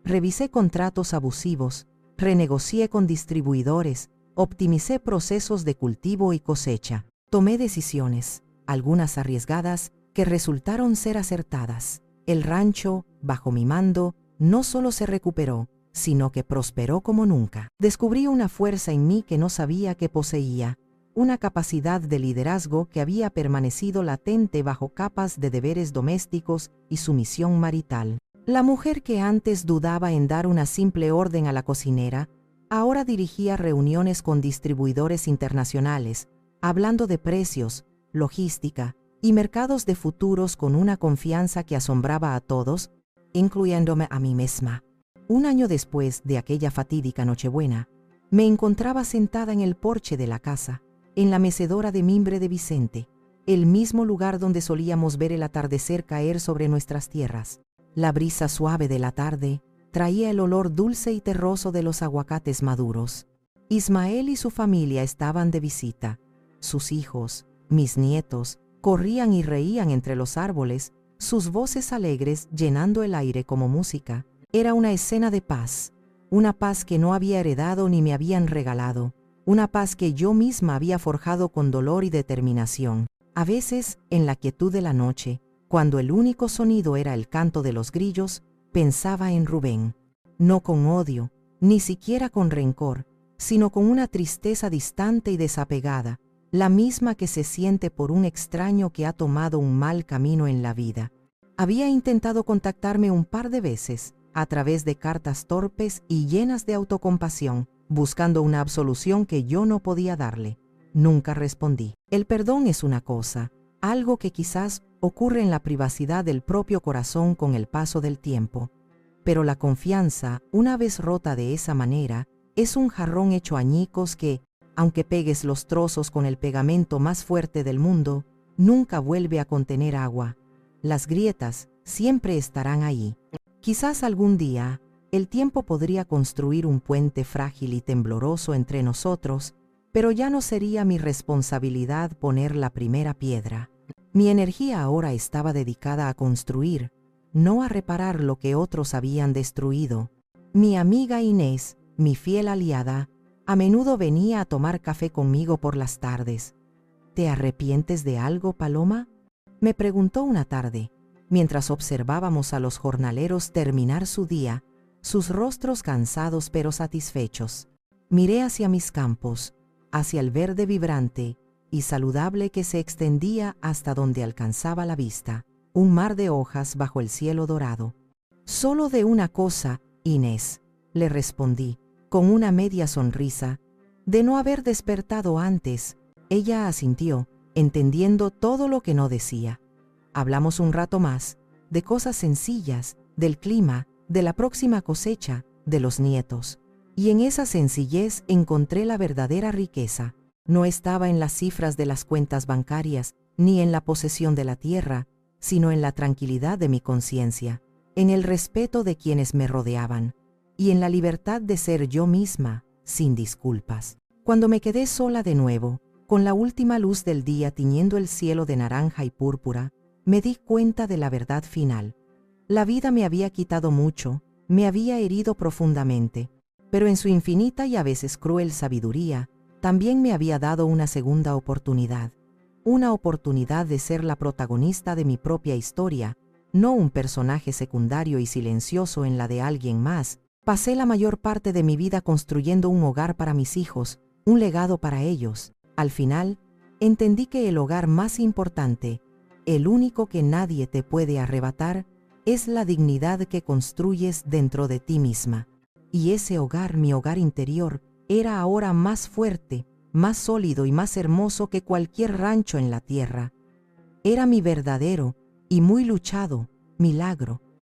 Revisé contratos abusivos, renegocié con distribuidores, optimicé procesos de cultivo y cosecha. Tomé decisiones, algunas arriesgadas, que resultaron ser acertadas. El rancho, bajo mi mando, no solo se recuperó, sino que prosperó como nunca. Descubrí una fuerza en mí que no sabía que poseía, una capacidad de liderazgo que había permanecido latente bajo capas de deberes domésticos y sumisión marital. La mujer que antes dudaba en dar una simple orden a la cocinera, ahora dirigía reuniones con distribuidores internacionales, hablando de precios, logística y mercados de futuros con una confianza que asombraba a todos, incluyéndome a mí misma. Un año después de aquella fatídica Nochebuena, me encontraba sentada en el porche de la casa, en la mecedora de mimbre de Vicente, el mismo lugar donde solíamos ver el atardecer caer sobre nuestras tierras. La brisa suave de la tarde traía el olor dulce y terroso de los aguacates maduros. Ismael y su familia estaban de visita. Sus hijos, mis nietos, corrían y reían entre los árboles, sus voces alegres llenando el aire como música. Era una escena de paz, una paz que no había heredado ni me habían regalado, una paz que yo misma había forjado con dolor y determinación. A veces, en la quietud de la noche, cuando el único sonido era el canto de los grillos, pensaba en Rubén, no con odio, ni siquiera con rencor, sino con una tristeza distante y desapegada, la misma que se siente por un extraño que ha tomado un mal camino en la vida. Había intentado contactarme un par de veces, a través de cartas torpes y llenas de autocompasión, buscando una absolución que yo no podía darle. Nunca respondí. El perdón es una cosa, algo que quizás ocurre en la privacidad del propio corazón con el paso del tiempo. Pero la confianza, una vez rota de esa manera, es un jarrón hecho añicos que, aunque pegues los trozos con el pegamento más fuerte del mundo, nunca vuelve a contener agua. Las grietas siempre estarán ahí. Quizás algún día, el tiempo podría construir un puente frágil y tembloroso entre nosotros, pero ya no sería mi responsabilidad poner la primera piedra. Mi energía ahora estaba dedicada a construir, no a reparar lo que otros habían destruido. Mi amiga Inés, mi fiel aliada, a menudo venía a tomar café conmigo por las tardes. ¿Te arrepientes de algo, Paloma?, me preguntó una tarde, mientras observábamos a los jornaleros terminar su día, sus rostros cansados pero satisfechos. Miré hacia mis campos, hacia el verde vibrante y saludable que se extendía hasta donde alcanzaba la vista, un mar de hojas bajo el cielo dorado. «Solo de una cosa, Inés», le respondí, con una media sonrisa, «de no haber despertado antes». Ella asintió, entendiendo todo lo que no decía. Hablamos un rato más, de cosas sencillas, del clima, de la próxima cosecha, de los nietos. Y en esa sencillez encontré la verdadera riqueza. No estaba en las cifras de las cuentas bancarias, ni en la posesión de la tierra, sino en la tranquilidad de mi conciencia, en el respeto de quienes me rodeaban, y en la libertad de ser yo misma, sin disculpas. Cuando me quedé sola de nuevo, con la última luz del día tiñendo el cielo de naranja y púrpura, me di cuenta de la verdad final. La vida me había quitado mucho, me había herido profundamente, pero en su infinita y a veces cruel sabiduría, también me había dado una segunda oportunidad. Una oportunidad de ser la protagonista de mi propia historia, no un personaje secundario y silencioso en la de alguien más. Pasé la mayor parte de mi vida construyendo un hogar para mis hijos, un legado para ellos. Al final, entendí que el hogar más importante, el único que nadie te puede arrebatar, es la dignidad que construyes dentro de ti misma. Y ese hogar, mi hogar interior, era ahora más fuerte, más sólido y más hermoso que cualquier rancho en la tierra. Era mi verdadero y muy luchado milagro.